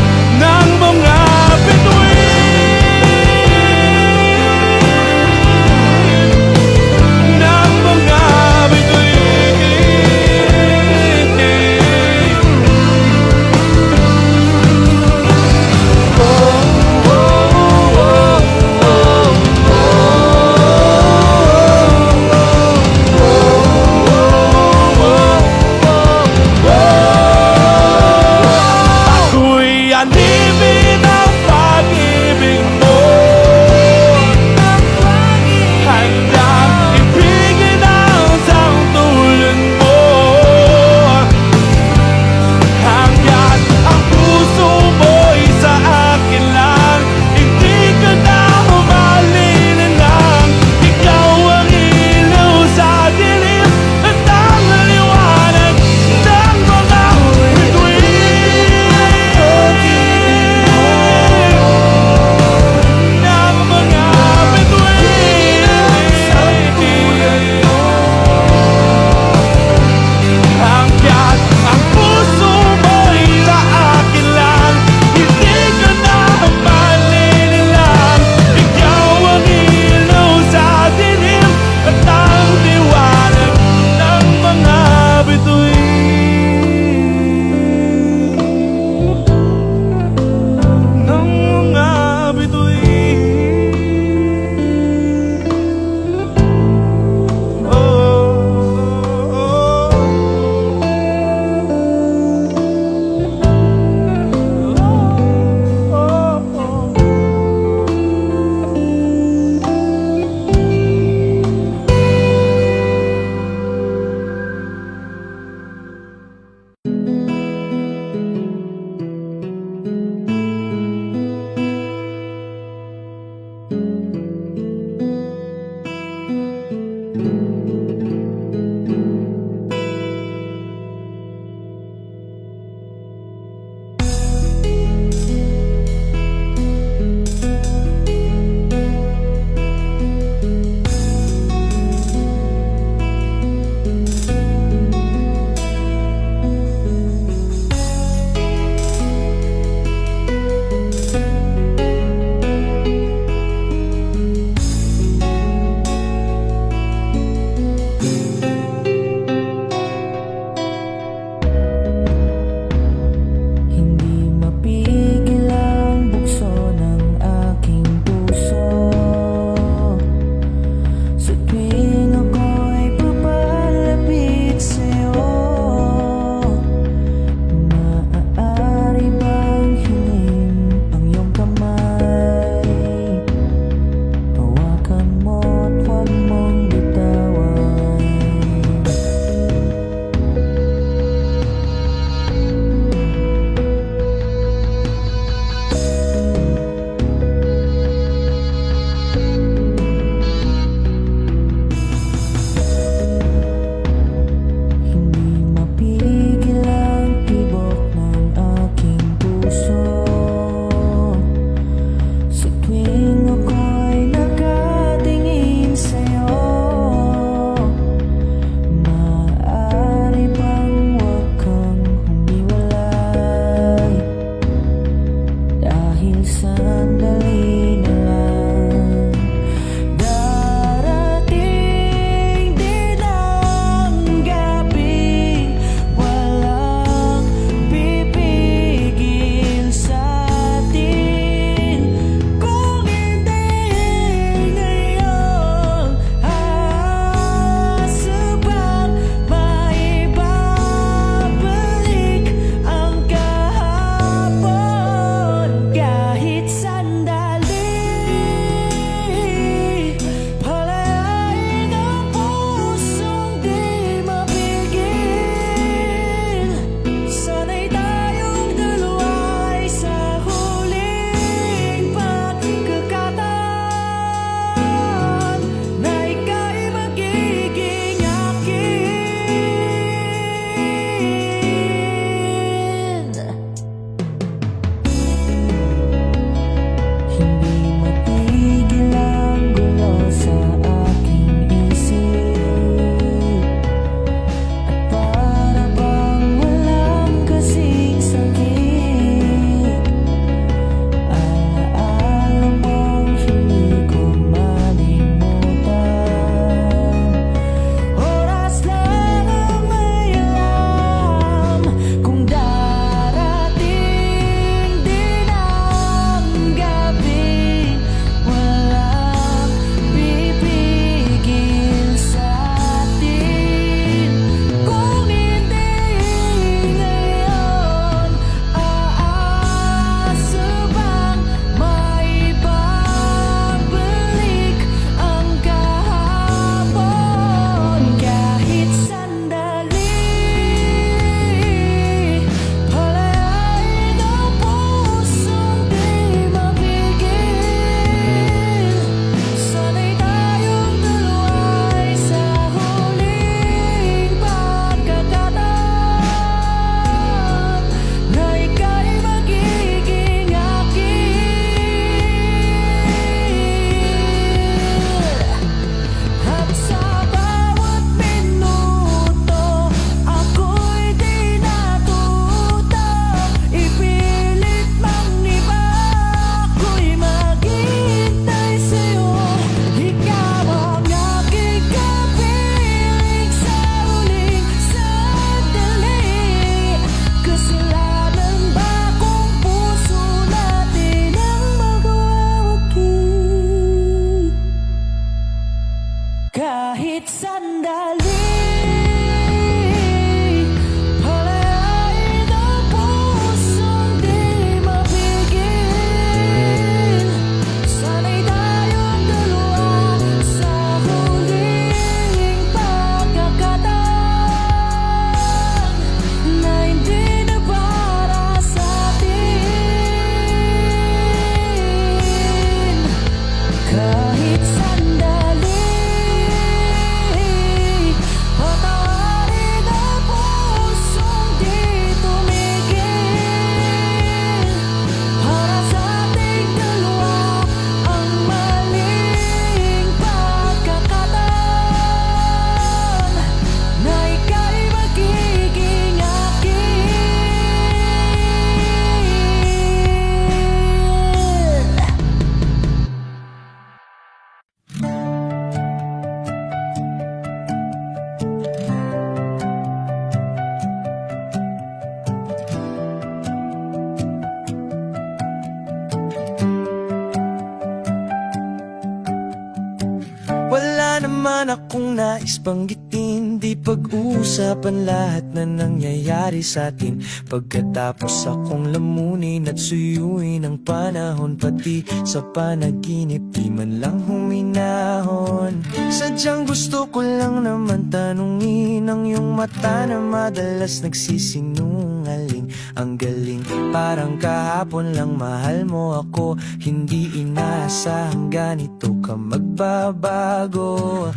naman akong nais banggitin, di pag-uusapan lahat na nangyayari sa atin. Pagkatapos akong lamunin at suyuin ang panahon, pati sa panaginip di man lang huminahon. Sadyang gusto ko lang naman tanungin ang iyong mata na madalas nagsisinungaling. Ang galing, parang kahapon lang mahal mo ako, hindi inaasahang ganito ka magbabago.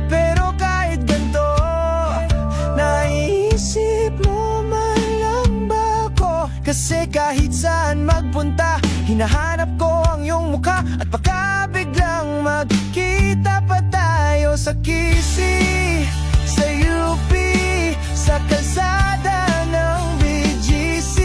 Pero kahit ganito, naiisip mo man lang ba ako? Kasi kahit saan magpunta, hinahanap ko ang iyong mukha. At baka biglang magkita pa tayo sa QC, sa UP, sa kalsada ng BGC.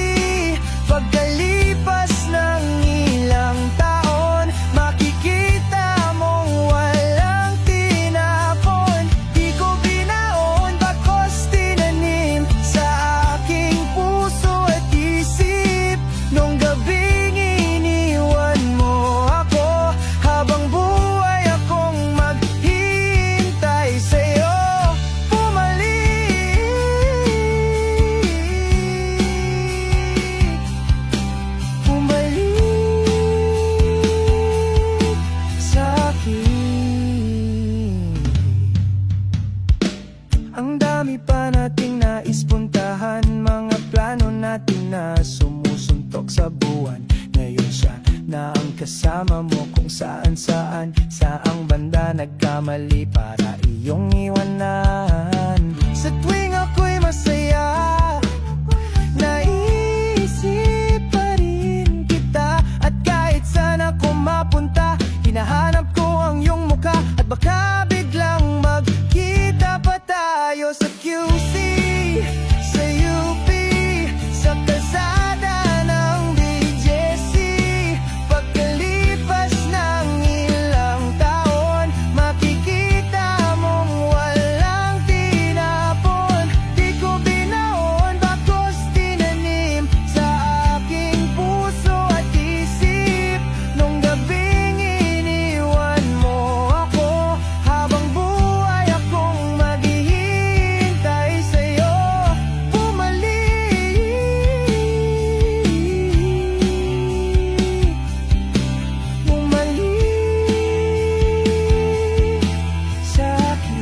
Pagkalipas ng ilang taon, makikita mong walang tinapon. Di ko binaon, bakos tinanim sa aking puso at isip. Nung gabing iniwan mo ako, habang buhay akong maghihintay sa'yo. Ang dami pa nating nais puntahan, mga plano natin na sumusuntok sa buwan. Ngayon siya na ang kasama mo kung saan saan. Saang banda nagkamali para iyong iwanan. Sa tuwing ako'y masaya, naisip pa rin kita. At kahit saan ako mapunta, hinahanap ko ang iyong mukha. At baka biglang magkita pa tayo sa QC, sa UP, sa kalsada ng BGC. Pagkalipas ng ilang taon, makikita mong walang tinapon. Di ko binaon, bakos tinanim sa aking puso at isip. Nung gabing iniwan mo ako, habang buhay akong maghihintay sa'yo. Bumalik sa'kin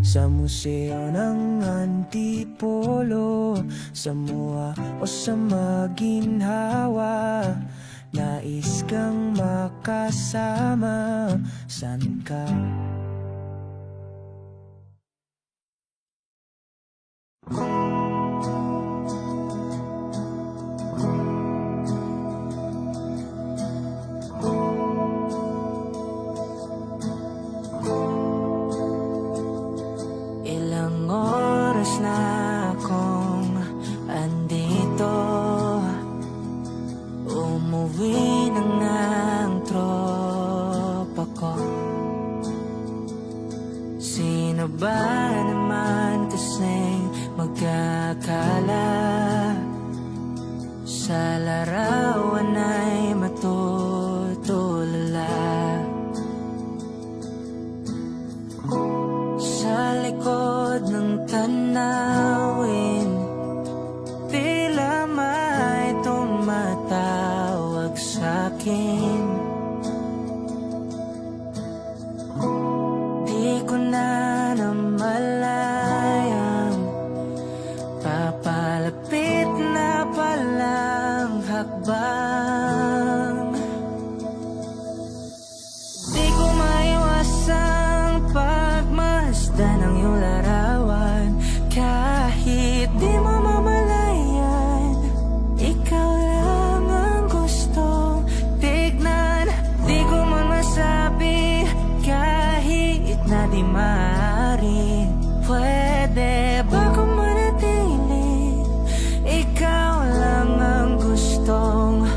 sa museo ng Antipolo, sa MOA o sa Maginhawa. Nais kang makasama, san ka? Ilang oras na akong andito, umuwi na nga ang tropa ko. Sino ba naman kasing magkakala sa larawan ay matutulala? Sa likod ng tanawin, tila may tumatawag sa'kin. Di ko na namalayang papalapit na palang hakbang. Di ko maiwasang pagmasdan ng iyong larawan. Kahit di mo mamalayan, ikaw lang ang gustong tignan. Di ko man masabi kahit na di maaari. Pwede ba kung manatili? Ikaw lang ang gustong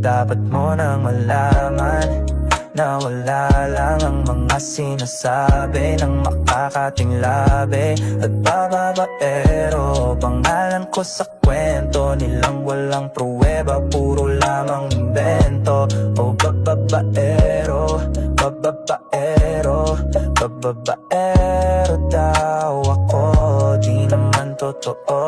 Dapat mo nang malaman na wala lang ang mga sinasabi ng makakating labi at bababaero. Pangalan ko sa kwento nilang walang pruweba, puro lamang invento. O bababaero, bababaero, bababaero daw ako. Di naman totoo,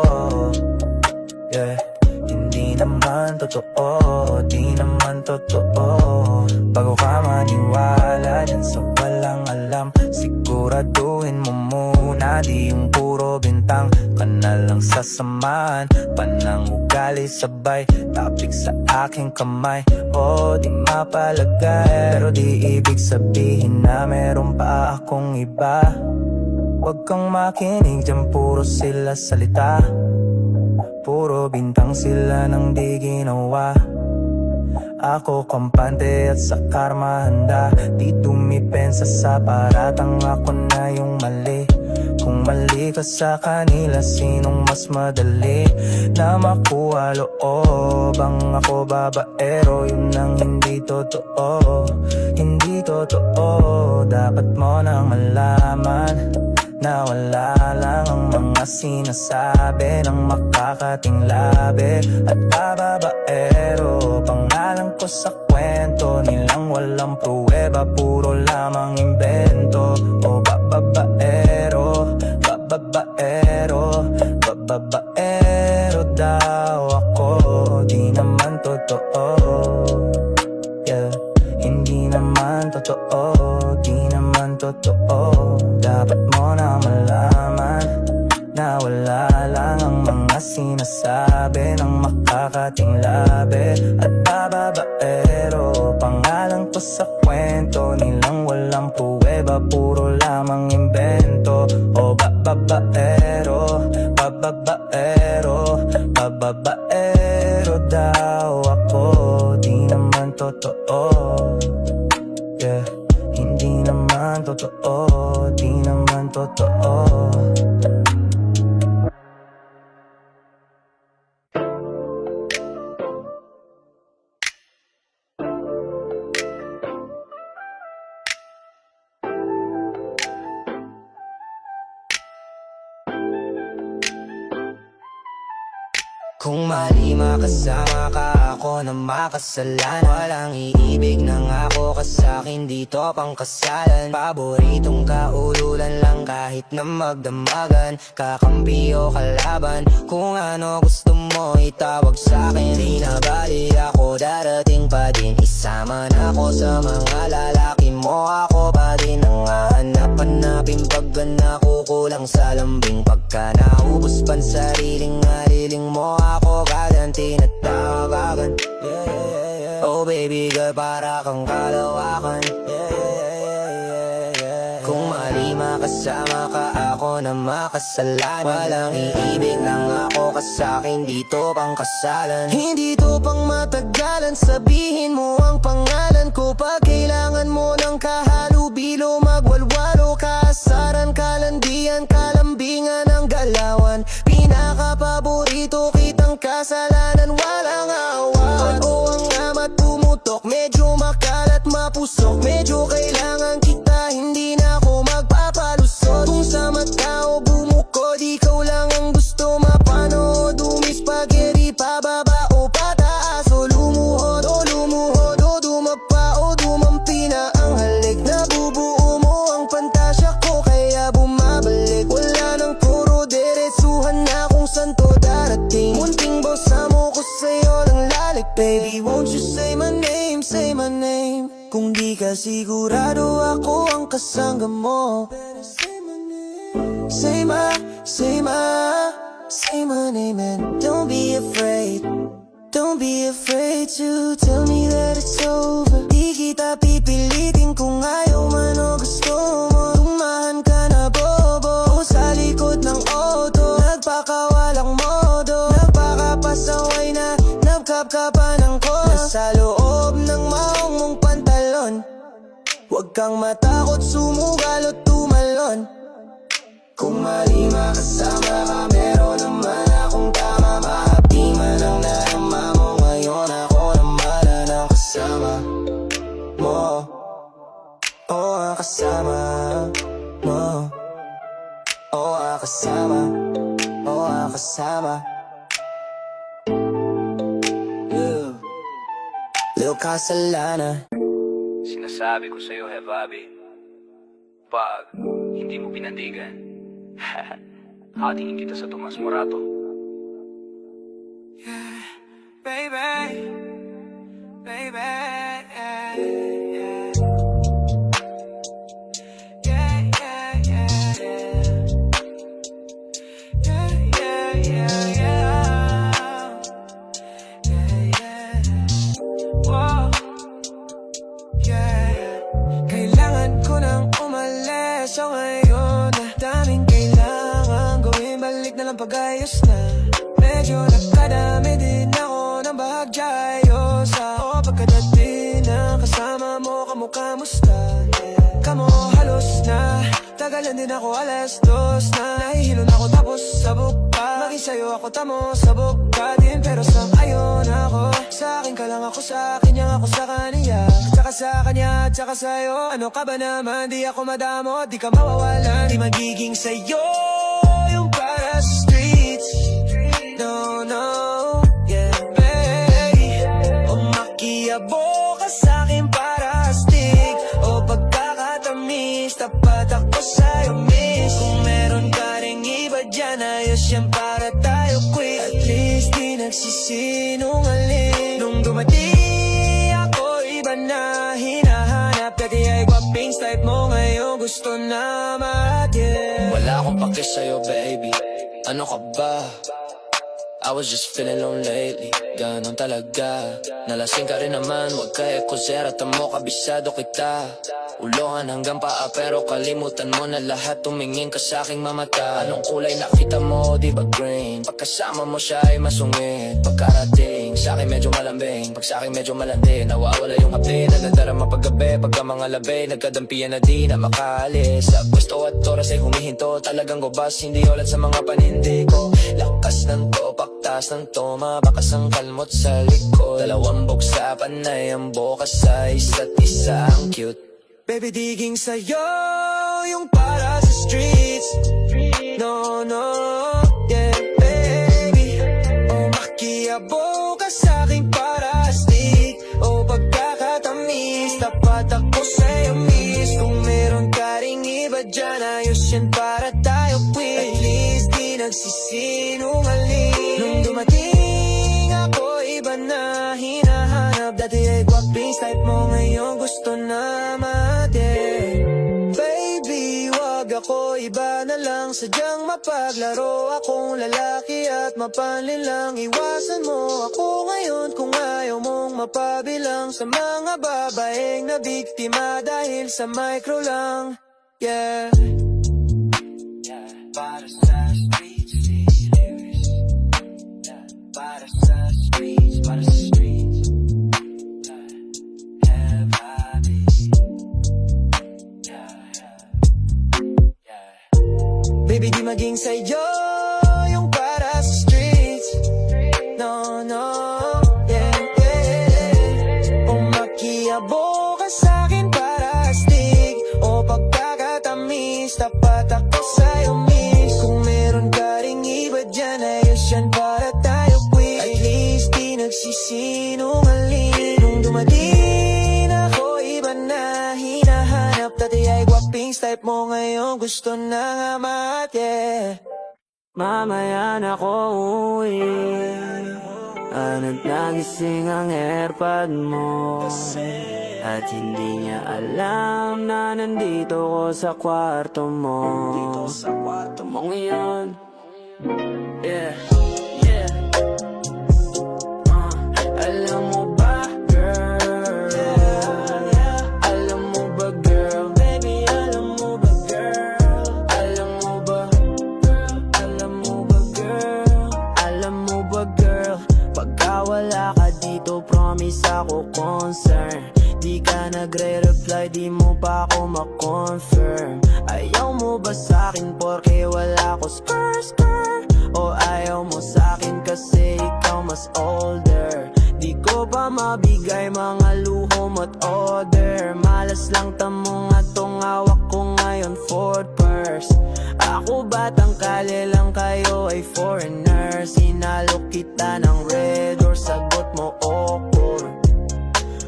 yeah. Hindi naman totoo, di naman totoo. Bago ka maniwala dyan sa walang alam, siguraduhin mo muna di yung puro bintang ka na lang sasamahan. Panang ugali sabay, tapik sa aking kamay. O di mapalagay, pero di ibig sabihin na meron pa akong iba. Huwag kang makinig dyan, puro sila salita. Puro bintang sila nang di ginawa. Ako kampante at sa karma handa. Di dumipensa sa paratang ako na yung mali. Kung mali ka sa kanila, sinong mas madali na makuha loob? Ang ako babaero, yun ang hindi totoo. Hindi totoo. Dapat mo nang malaman na wala lang ang mga sinasabi ng makakating labi at bababaero. Pangalan ko sa kwento nilang walang pruweba, puro lamang invento. O bababaero, bababaero, bababaero daw ako. Di naman totoo, yeah. Hindi naman totoo, di naman totoo. Dapat mo na malaman na wala lang ang mga sinasabi ng makakating labi at bababaero. Pangalan ko sa kwento nilang walang pruweba, puro lamang invento. O bababaero, bababaero, bababaero daw ako. Di naman totoo, yeah. Hindi naman totoo, di naman totoo. Kung mali makasama ka, ako na makasalanan. Walang iibig ng ako ka sa'kin, dito pang kasalan. Paboritong kaululan lang kahit na magdamagan. Kakampi o kalaban, kung ano gusto mo itawag sa'kin. Di na bali ako, darating pa din. Isama na ako sa mga lalaki mo. Ako pa din ang hahanap-hanapin pagka nakukulang sa lambing. Pagka naubos pan sariling aliling mo, ako gaganti na tawagan. Yeah, yeah, yeah. Oh baby girl, para kang kalawakan. Yeah, yeah, yeah, yeah, yeah. Kung mali makasama ka, ako na makasalanan. Walang iibig lang ako ka sa'kin, dito pang kasalan. Hindi to pang matagalan, sabihin mo ang pangalan ko. Pag kailangan mo ng kahalubilo, magwalwalo, kaasaran, kalandian, kalambingan ang galawan. Pinaka-paborito kitang kasalanan, walang awan. O ang amat tumutok, medyo makalat mapusok. Medyo kailangan kita, hindi na ako magpapalusot. Kung sa mata o bumuko, di ikaw lang ang gusto mapanood. Spaghetti pababa o pataas, o lumuhod o dumapa o dumampi na ang halik. Nabubuo mo ang pantasya ko, kaya bumabalik. Wala nang puro diretsuhan na kung saan to darating. Munting bosa mo ko sa'yo ng lalik. Baby, won't you say my name, say my name. Kung di ka sigurado, ako ang kasangga mo. Say my, say my, say my name and don't be afraid. Don't be afraid to tell me that it's over. Di kita pipilitin kung ayaw man o gusto mo. Tumahan ka na bobo, o sa likod ng auto. Nagpakawalang modo, nagpakapasaway na nagkapkapan ko. Nasa loob ng maong mong pantalon. Huwag kang matakot, sumugal o tumalon. Kung mali makasama ka, meron naman akong tama. Mahapdi man ang narama mo ngayon, ako na kasama, oo ang kasama. Lil Castellana. Sinasabi ko sa'yo, Bobby, pag hindi mo pinandigan, hatingin kita sa Tomas Morato. Baby, baby, yeah, yeah. Yeah, yeah, yeah, yeah. Yeah, yeah, yeah, yeah. Yeah, yeah. Whoa. Yeah. Kailangan ko nang umalis, so ngayon na daming kailangan gawin, balik na lang pag-ayos na. Medyo nakadami din ako ng bahagyayo sa pagkadating na kasama mo, kamusta? Kamo halos na, tagalan din ako 2:00 na. Nahihilo na ako tapos sabog pa, maging sa'yo ako tamo, sabog ka din. Pero sang-ayon ako, sa akin ka lang ako, sa akin yang ako sa kanya. Tsaka sa kanya, tsaka sa'yo, ano ka ba naman? Di ako madamo, di ka mawawalan. Di magiging sa'yo yung para sa streets. No, no, yeah, babe. O makiyabo ka sa'kin para stick, o pagkakatamis, tapat ako sa'yo, miss. Kung meron ka ring iba dyan, ayos yan para tayo quick. At least di nagsisinungaling. Nung dumating ako, iba na hinahanap. Dati ay guwapings type mo, ngayon gusto na matin. Wala akong pake sa'yo, baby. Ano ka ba? I was just feeling low lately, ganon talaga. Nalasing ka rin naman, wag ka ekusera, tamo kabisado kita. Ulongan hanggang paa pero kalimutan mo na lahat, tumingin ka sa aking mamata. Anong kulay nakita mo, di ba green? Pagkasama mo siya ay masungit. Pagkarating, sa akin medyo malambing, pag sa akin medyo malandi, nawawala yung hapdi. Nadadarama paggabi, pagka mga labi, nagkadampian na di na makaalis. Sa gusto at oras ay humihinto, talagang gubas, hindi ulat sa mga panindi ko. Lakas ng to, paktas ng toma, bakas ang kalmot sa likod. Dalawang buksa, panay ang bukas sa isa't isa, ang cute. Baby, diging sa'yo yung para sa streets. No, no, yeah, baby. O makiyabo ka sa'king para stick, o pagkakatamis, tapat ako sa'yo, miss. Kung meron ka ring iba dyan, ayos yan para tayo quick. At least di nagsisinungaling. Nung dumating ako, iba na hinahanap. Dati ay guwapings type mo, ngayon gusto na matin. Baby, wag ako, iba na lang. Sadyang mapaglaro akong lalaki at mapanlin lang. Iwasan mo ako ngayon kung ayaw mong mapabilang sa mga babaeng na biktima dahil sa micro lang. Yeah. Para sa streets, lyrics. Para sa streets, para sa streets. Have habits. Baby, di maging sa'yo yung para sa streets. No, no, yeah, yeah. O makiyabo ka sa'kin para stick, o pagkakatamis, tapat ako sa'yo, miss. Kung meron ka ring iba dyan, ayos yan para tayo quick. At least di nagsisinungaling. Nung dumating ako, iba na hinahanap. Dati ay guwapings type mo, ngayon gusto na nga mate. Mamaya na ko uwi, ano't nagising ang airpod mo. At hindi niya alam na nandito ko sa kwarto mo. Dito sa kwarto mo ngayon. Yeah, yeah. Alam mo ba, girl? Alam mo ba, girl? Baby, alam mo ba, girl? Alam mo ba, girl? Alam mo ba, girl? Alam mo ba, girl? Pagka wala ka dito, promise ako concern. Di ka nagre-reply, di mo pa ako ma-confirm. Ayaw mo ba sa'kin porke wala ko skr? O ayaw mo sa'kin kasi ikaw mas older? Di ko pa mabigay mga luhom at order. Malas lang tamo nga tong hawak ko ngayon, Ford purse. Ako Ako batang kale lang, kayo ay foreigner. Sinalok kita ng red or sagot mo awkward.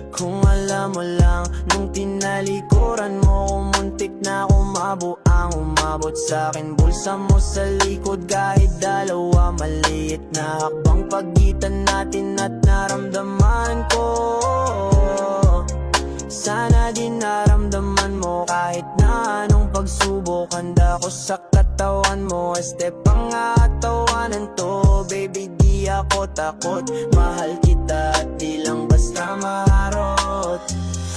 Kung alam mo lang, nung tinalikuran mo, muntik na kumabo ang umabot sa'kin. Bulsa mo sa likod kahit dalawa, maliit na hakbang pagitan natin at naramdaman ko. Sana din naramdaman mo kahit na anong pagsubok. Handa ko sa katawan mo, este pangatawanan to. Baby, di ako takot, mahal kita at di lang basta maharot.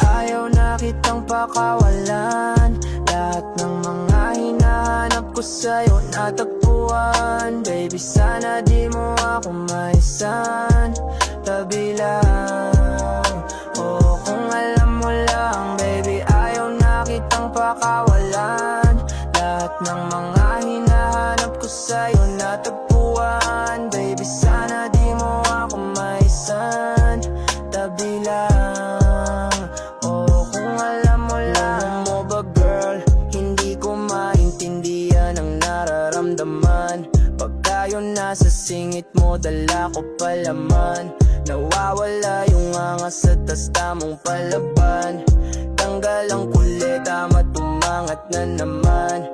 Ayaw na kitang pakawalan, lahat ng mga hinahanap ko sa'yo natagpuan. Baby, sana di mo ako maisan, tabi lang. Oh, kung alam mo lang, baby, ayaw na kitang pakawalan. Lahat ng mga hinahanap ko sa'yo natagpuan. Baby, sana di mo ako maisan, tabi lang. Oh, kung alam mo lang. Mo ba girl, hindi ko maintindihan ang nararamdaman. Pagka yun nasa singit mo, dala ko palaman. Nawawala yung angas at tas tamong palaban. Tanggal ang kulit, tama tumangat na naman.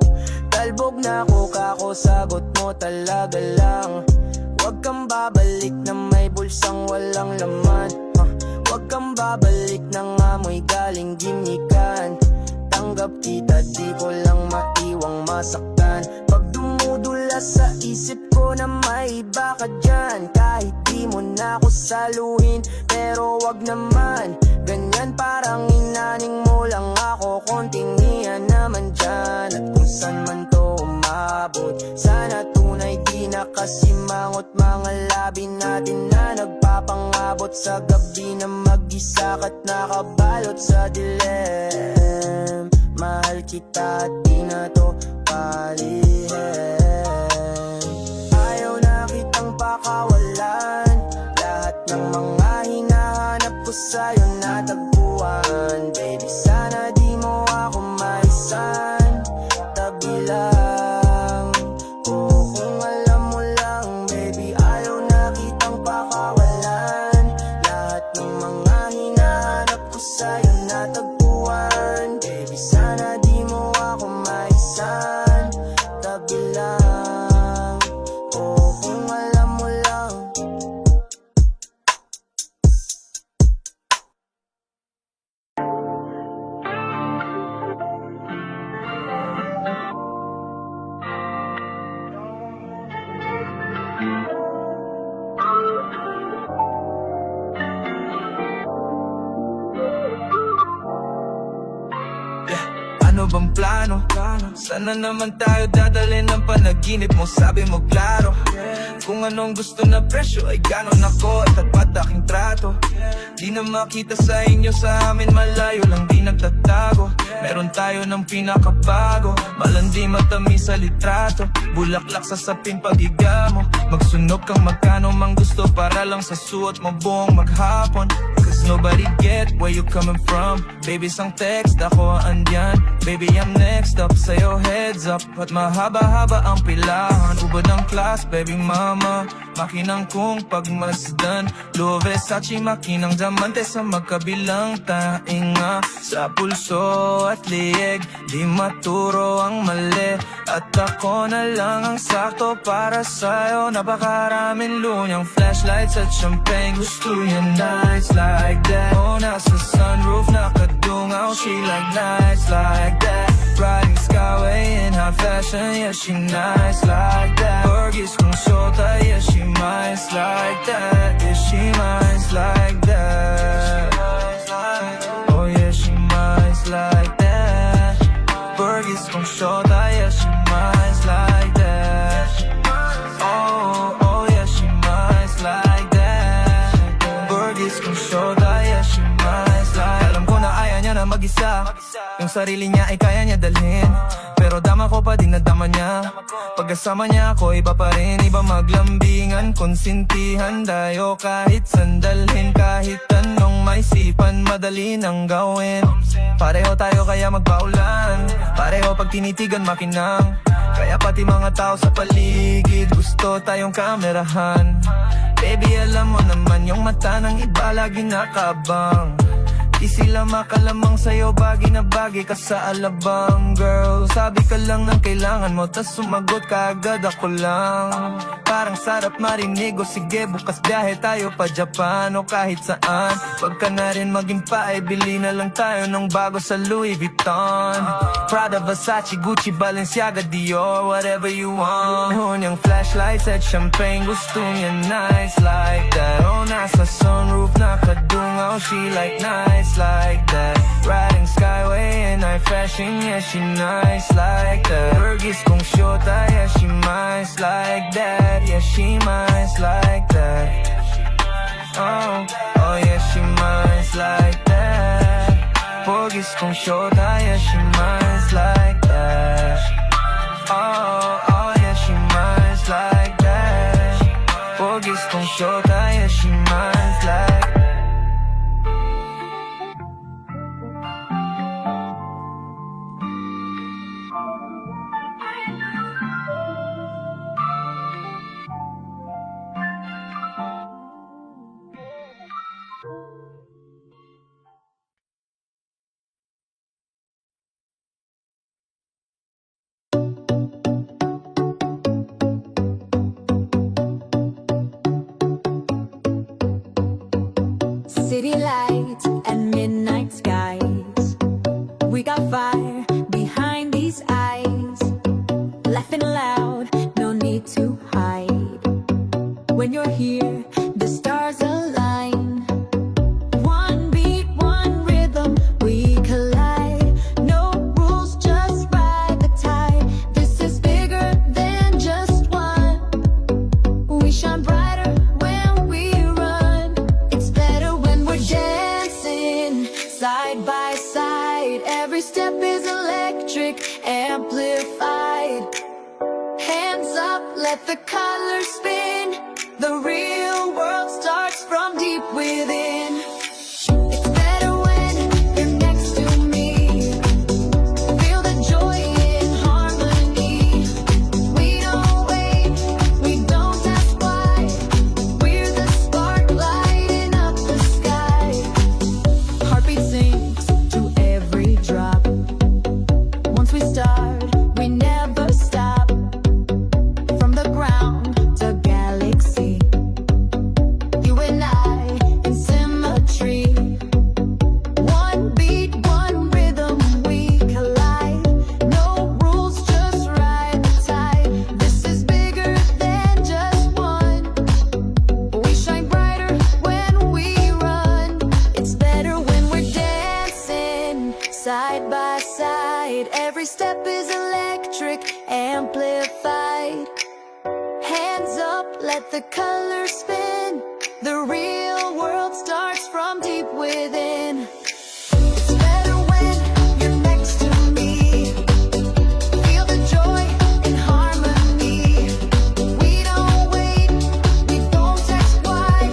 Talbog na ko kako, sagot mo talaga lang. Huwag kang babalik na may bulsang walang laman. Huwag kang babalik ng amoy galing gimikan. Tanggap kita, di ko lang maiwang masaktan. Pag dumudula sa isip ko na may iba ka dyan, kahit di mo na ako saluhin, pero wag naman ganyan, parang inaning mo lang ako. Konting hiya naman dyan, at kung saan man to umabot, sana tunay di nakasimangot. Mga labi natin na nagpapangabot sa gabi na mag-isa ka't nakabalot sa dilim. Mahal kita at di na to palihin. Ayaw na kitang pakawalan, lahat ng mga hinahanap ko sa'yo natagpuan. Baby, sana di mo ako maisan, tabi lang. Oh, kung alam mo lang, baby, ayaw na kitang pakawalan. Lahat ng mga hinahanap ko sa'yo natagpuan. Baby, sana di mo ako maisan, tabi lang. Oh, kung alam mo lang. Ano bang plano? Sana naman tayo dadalhin ng panaginip mo, sabi mo klaro. Kung anong gusto na presyo ay ganon ako, at tapat aking trato. Di na makita sa inyo, sa amin malayo lang di nagtatago. Meron tayo ng pinakabago, malandi matamis sa litrato. Bulaklak sa sapin pagiga mo, magsunog kang magkano mang gusto para lang sa suot mo buong maghapon. Cause nobody get where you coming from. Baby, sang text, ako andyan. Baby, I'm next up, sa'yo heads up. At mahaba-haba ang pilahan, ubod ng class, baby mama. Makinang kong pagmasdan, Louis Versace, makinang diamante sa magkabilang tainga. Sa pulso at lieg, di maturo ang mali. At ako na lang ang sakto para sa'yo. Napakaraming lunyang flashlights at champagne. Gusto yan nights like that. Oh, nasa sunroof, nakadungaw. She like nights like that. Riding Skyway in high fashion, yeah, she nice like that. Burgers kung shota, yeah, she nice like that. Yeah, she nice like that. Oh, yeah, she nice like that. Burgers kung shota, yeah, she nice like that. Oh, oh, yeah, she nice like that. Burgers kung shota, yeah, she nice like that. Alam ko na ayaw niya na mag-isa, yung sarili niya ay kaya niya dalhin, pero dama ko pa din nadama niya. Pagkasama niya ako iba pa rin, iba maglambingan, konsintihan tayo kahit sandalhin, kahit anong maisipan, madali nang gawin. Pareho tayo kaya magpaulan, pareho pag tinitigan makinang. Kaya pati mga tao sa paligid gusto tayong kamerahan. Baby, alam mo naman yung mata ng iba lagi nakabang. Di sila makalamang sa'yo, bagay na bagay ka sa alabang. Girl, sabi ka lang ng kailangan mo, tas sumagot ka agad, ako lang. Parang sarap marinig, o sige bukas biyahe tayo pa Japan o kahit saan. Wag ka na rin maging pae, bili na lang tayo ng bago sa Louis Vuitton. Prada, Versace, Gucci, Balenciaga, Dior, whatever you want. Noon yung flashlights at champagne, gusto niya nice like that. Oh, nasa sunroof, nakadungaw, she like nice like that. Riding Skyway in high fashion, yeah, she nice like that. Burgess kong shota, yeah, she nice like that. Yeah, she nice like that. Oh, oh yeah, she nice like that. Burgess kong shota, yeah, she nice like that. Oh, oh yeah, she nice like that. Burgess kong shota, yeah, she nice like that. City lights and midnight skies. We got fire behind these eyes. Laughing loud, no need to hide. When you're here, the stars align. One beat, one rhythm, we collide. No rules, just ride the tide. This is bigger than just one. We shine brighter when we run. It's better when we're dancing side by side. Every step is electric, amplified. Hands up, let the colors spin. The real world starts from deep within. It's better when you're next to me. Feel the joy in harmony. We don't wait, we don't ask why. We're the spark lighting up the sky. Heartbeat sinks to every drop. Once we start, we never stop. From the ground to galaxy, you and I in symmetry. One beat, one rhythm, we collide. No rules, just ride the tide. This is bigger than just one. We shine brighter when we run. It's better when we're dancing side by side. Every step is electric, amplified. Hands up, let the colors spin. The real world starts from deep within. It's better when you're next to me. Feel the joy in harmony. We don't wait, we don't ask why.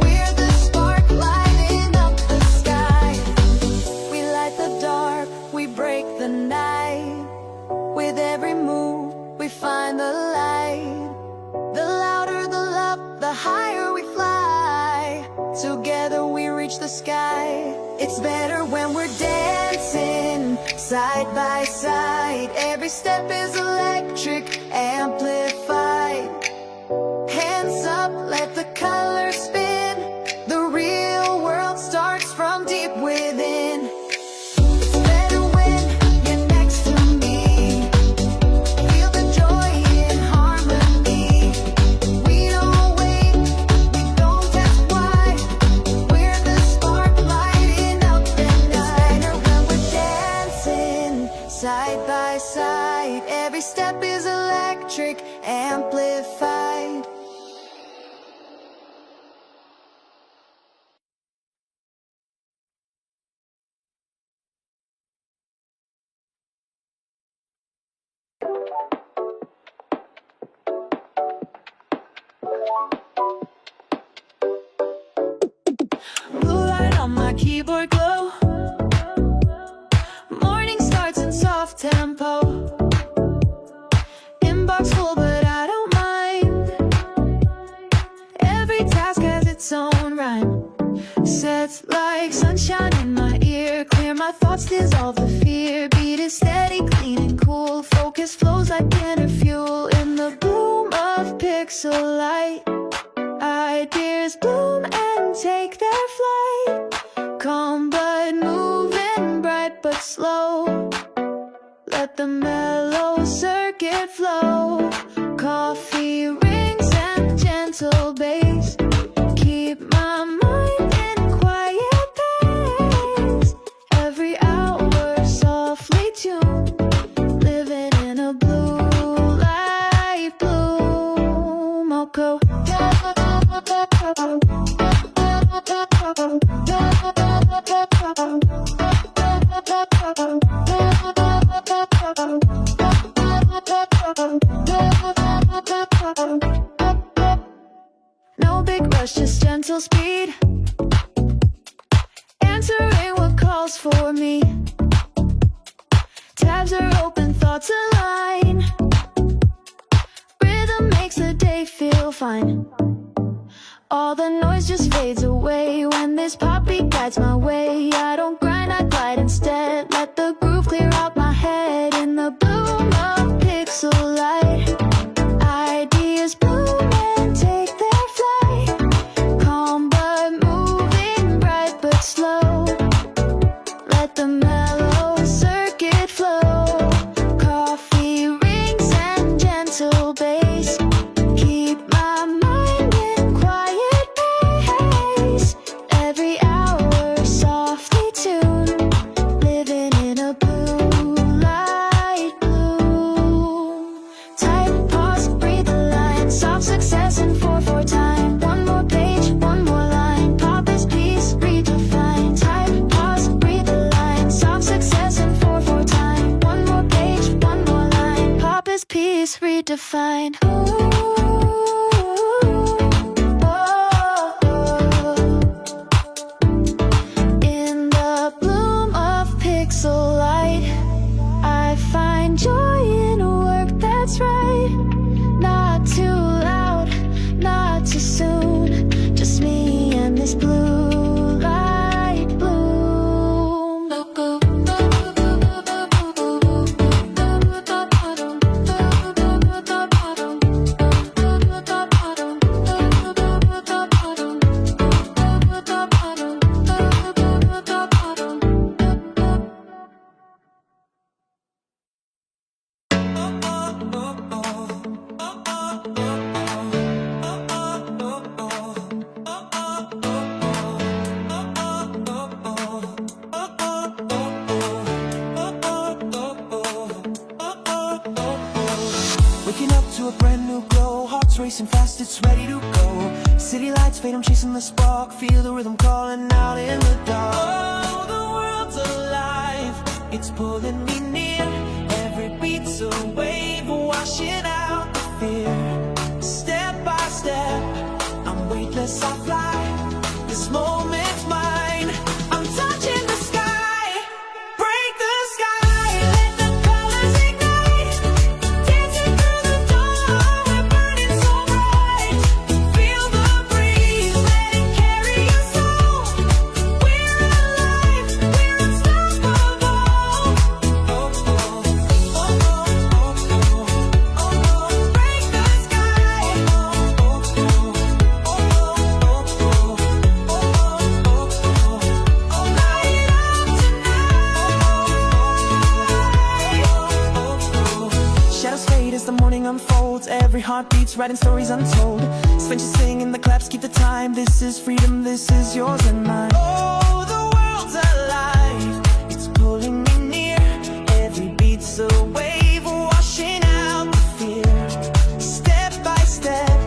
We're the spark lighting up the sky. We light the dark, we break the night. With every move, we find the light. The louder the love, the higher we fly. Together we reach the sky. It's better when we're dancing side by side. Every step is electric, amplified. Hands up, let the colors spin. The real world starts from deep within. It's better when you're next to me. Feel the joy in harmony. We don't wait, we don't ask why. We're the spark lighting up the night. It's better when we're dancing side by side. Every step is electric, amplified. Blue light on my keyboard glow. Morning starts in soft tempo. Inbox full, but I don't mind. Every task has its own rhyme. Sets like sunshine in my ear. Clear my thoughts, dissolve the fear. Beat is steady, clean and cool. Focus flows like inner fuel. In the bloom of pixel light, ideas bloom and take their flight. Calm but moving, bright but slow. Let the mellow circuit flow. Coffee rings and gentle bass. Keep my mind in quiet pace. Every hour softly tuned. Living in a blue light bloom. I'll go. No big rush, just gentle speed. Answering what calls for me. Tabs are open, thoughts align. Rhythm makes the day feel fine. All the noise just fades away when this pop beat guides my way. I don't grind, I glide instead. Let the groove clear out my head. In the bloom of pixel light, ideas bloom and take their flight. Calm but moving, bright but slow. Let the mellow circuit flow. Coffee rings and gentle bass. Keep my mind in quiet pace. Every hour softly tuned. Living in a blue light bloom. Type, pause, breathe a line. Soft success in 4/4 time. One more page, one more line. Pop is peace, redefined. Type, pause, breathe a line. Soft success in 4/4 time. One more page, one more line. Pop is peace, redefined. In the bloom of pixel light, I find joy in a work that's right. Not too loud, not too soon. Just me and this blue light bloom. Waking up to a brand new glow. Hearts racing fast, it's ready to go. City lights fade, I'm chasing the spark. Feel the rhythm calling out in the dark. Oh, the world's alive, it's pulling me near. Every beat's a wave, washing out the fear. Step by step, I'm weightless, I fly. This moment's mine, I'm touching the sky. Break the sky, let the colors ignite. Dancing through the dawn, we're burning so bright. Feel the breeze, let it carry your soul. We're alive, we're unstoppable. Break the sky. Light up tonight. Shadows fade as the morning unfolds. Every heart beats, writing stories untold. Sphinxes sing in the claps, keep the time. This is freedom, this is yours and mine. Oh, the world's alive, it's pulling me near. Every beat's a wave, washing out the fear. Step by step,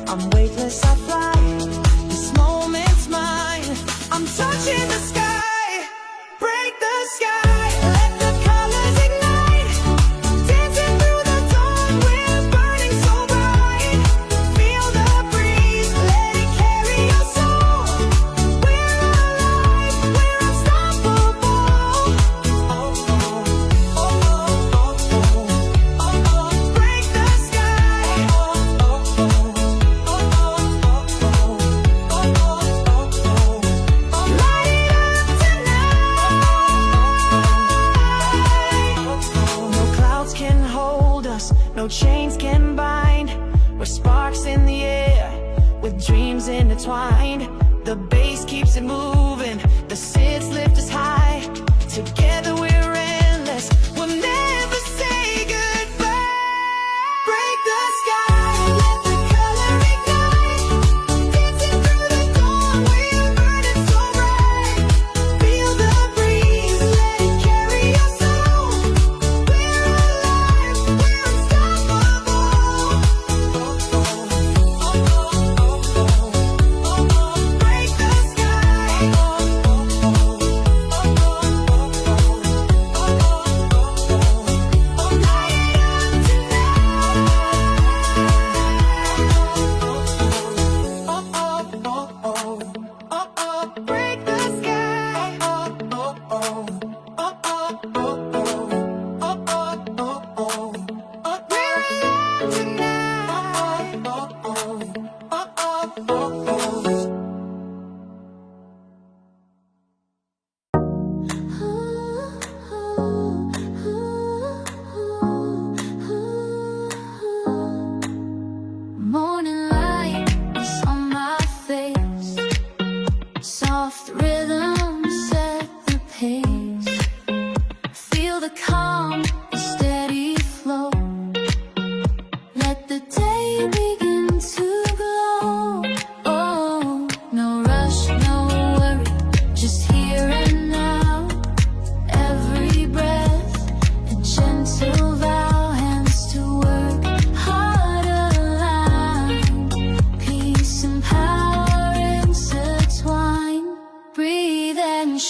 I'm weightless, I fly. This moment's mine, I'm touching the sky. Break the sky, let the colors ignite. Dancing through the dawn, we're burning so bright. Feel the breeze, let it carry your soul. We're alive.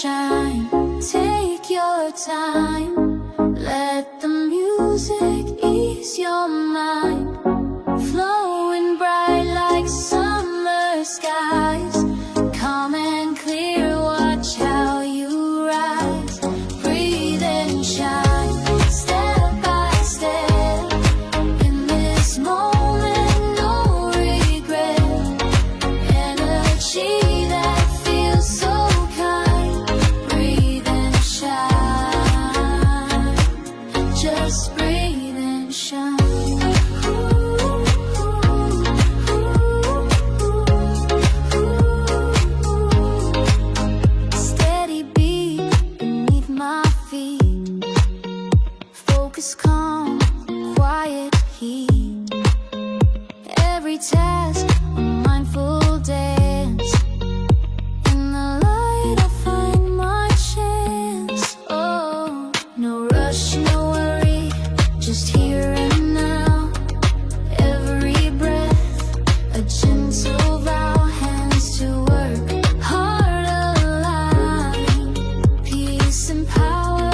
shine. Take your time. Let the music ease your mind. Flowing bright like summer skies. Calm and clear, watch how you rise. Breathe and shine, step by step. In this moment, no regret. Energy that feels so kind. Breathe and shine. Just breathe and shine. Steady beat beneath my feet. Focus calm, quiet heat. Every task a mindful dance. In the light I find my chance. Oh, no rush, no worry, just here and now. Every breath, a gentle vow. Hands to work, heart aligned. Peace and power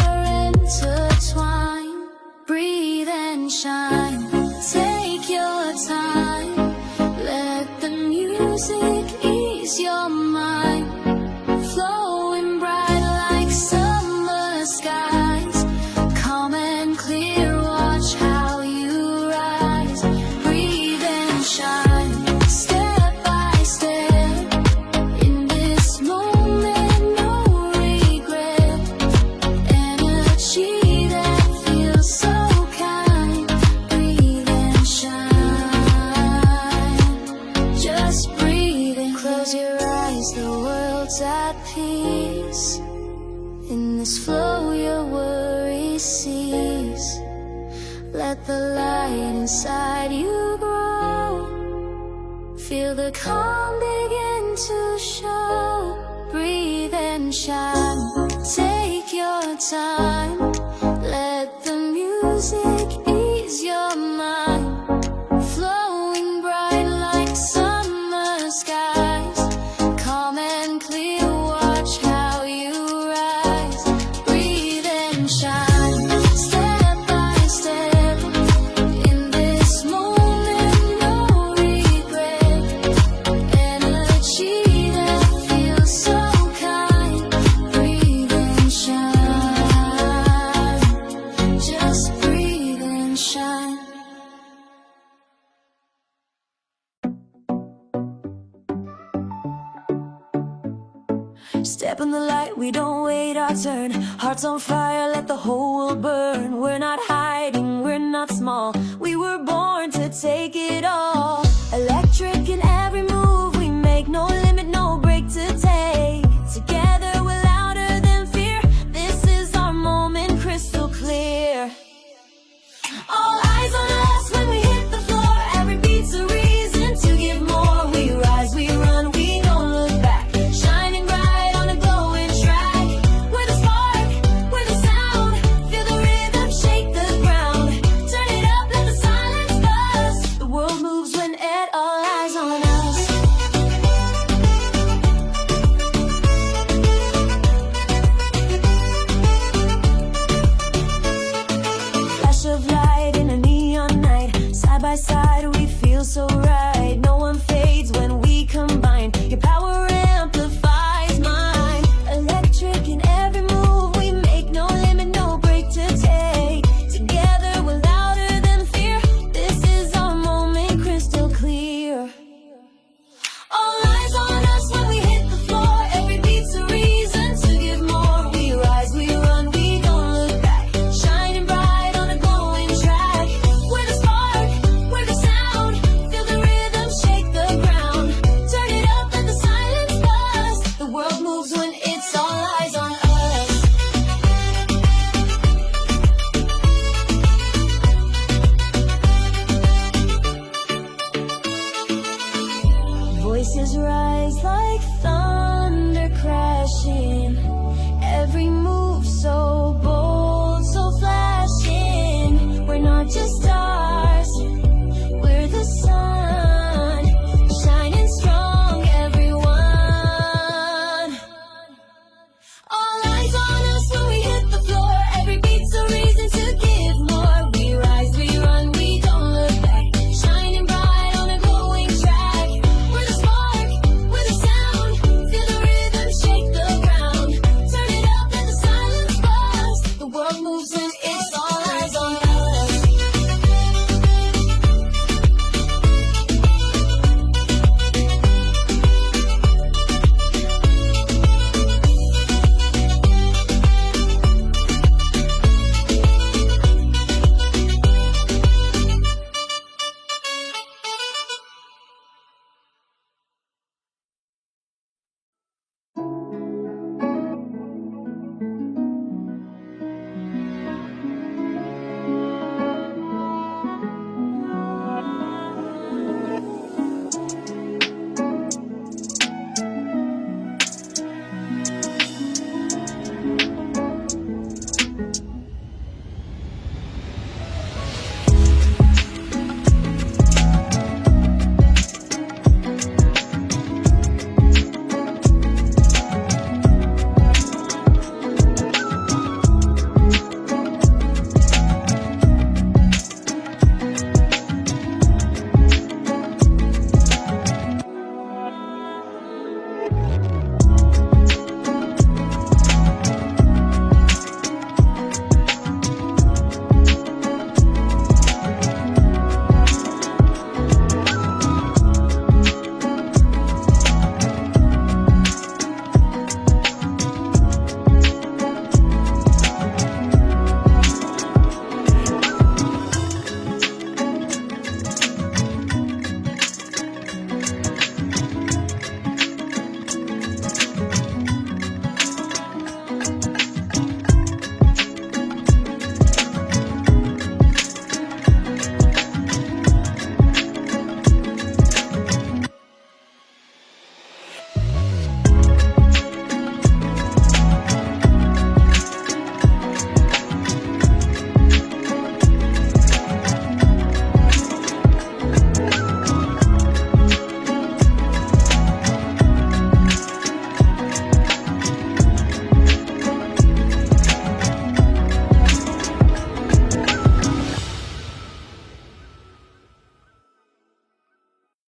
intertwine. Breathe and shine. Take your time. Let the music ease your mind. Flowing bright like summer skies. Calm and clear, watch how you rise. Breathe and shine, step by step. In this moment, no regret. Energy that feels so kind. Breathe and shine. Just breathe and close your eyes. The world's at peace. In this flow, your worries cease. Let the light inside you grow. Feel the calm begin to show. Breathe and shine. Take your time. Let the music ease your mind. Flowing bright like summer skies. Calm and clear, watch how you rise. Breathe and shine, step by step. In this moment, no regret. Energy that feels so kind. Breathe and shine. Just breathe and shine. Step in the light, we don't wait our turn. Hearts on fire, let the whole world burn. We're not hiding, we're not small. We were born to take it all. Electric in every move we make, no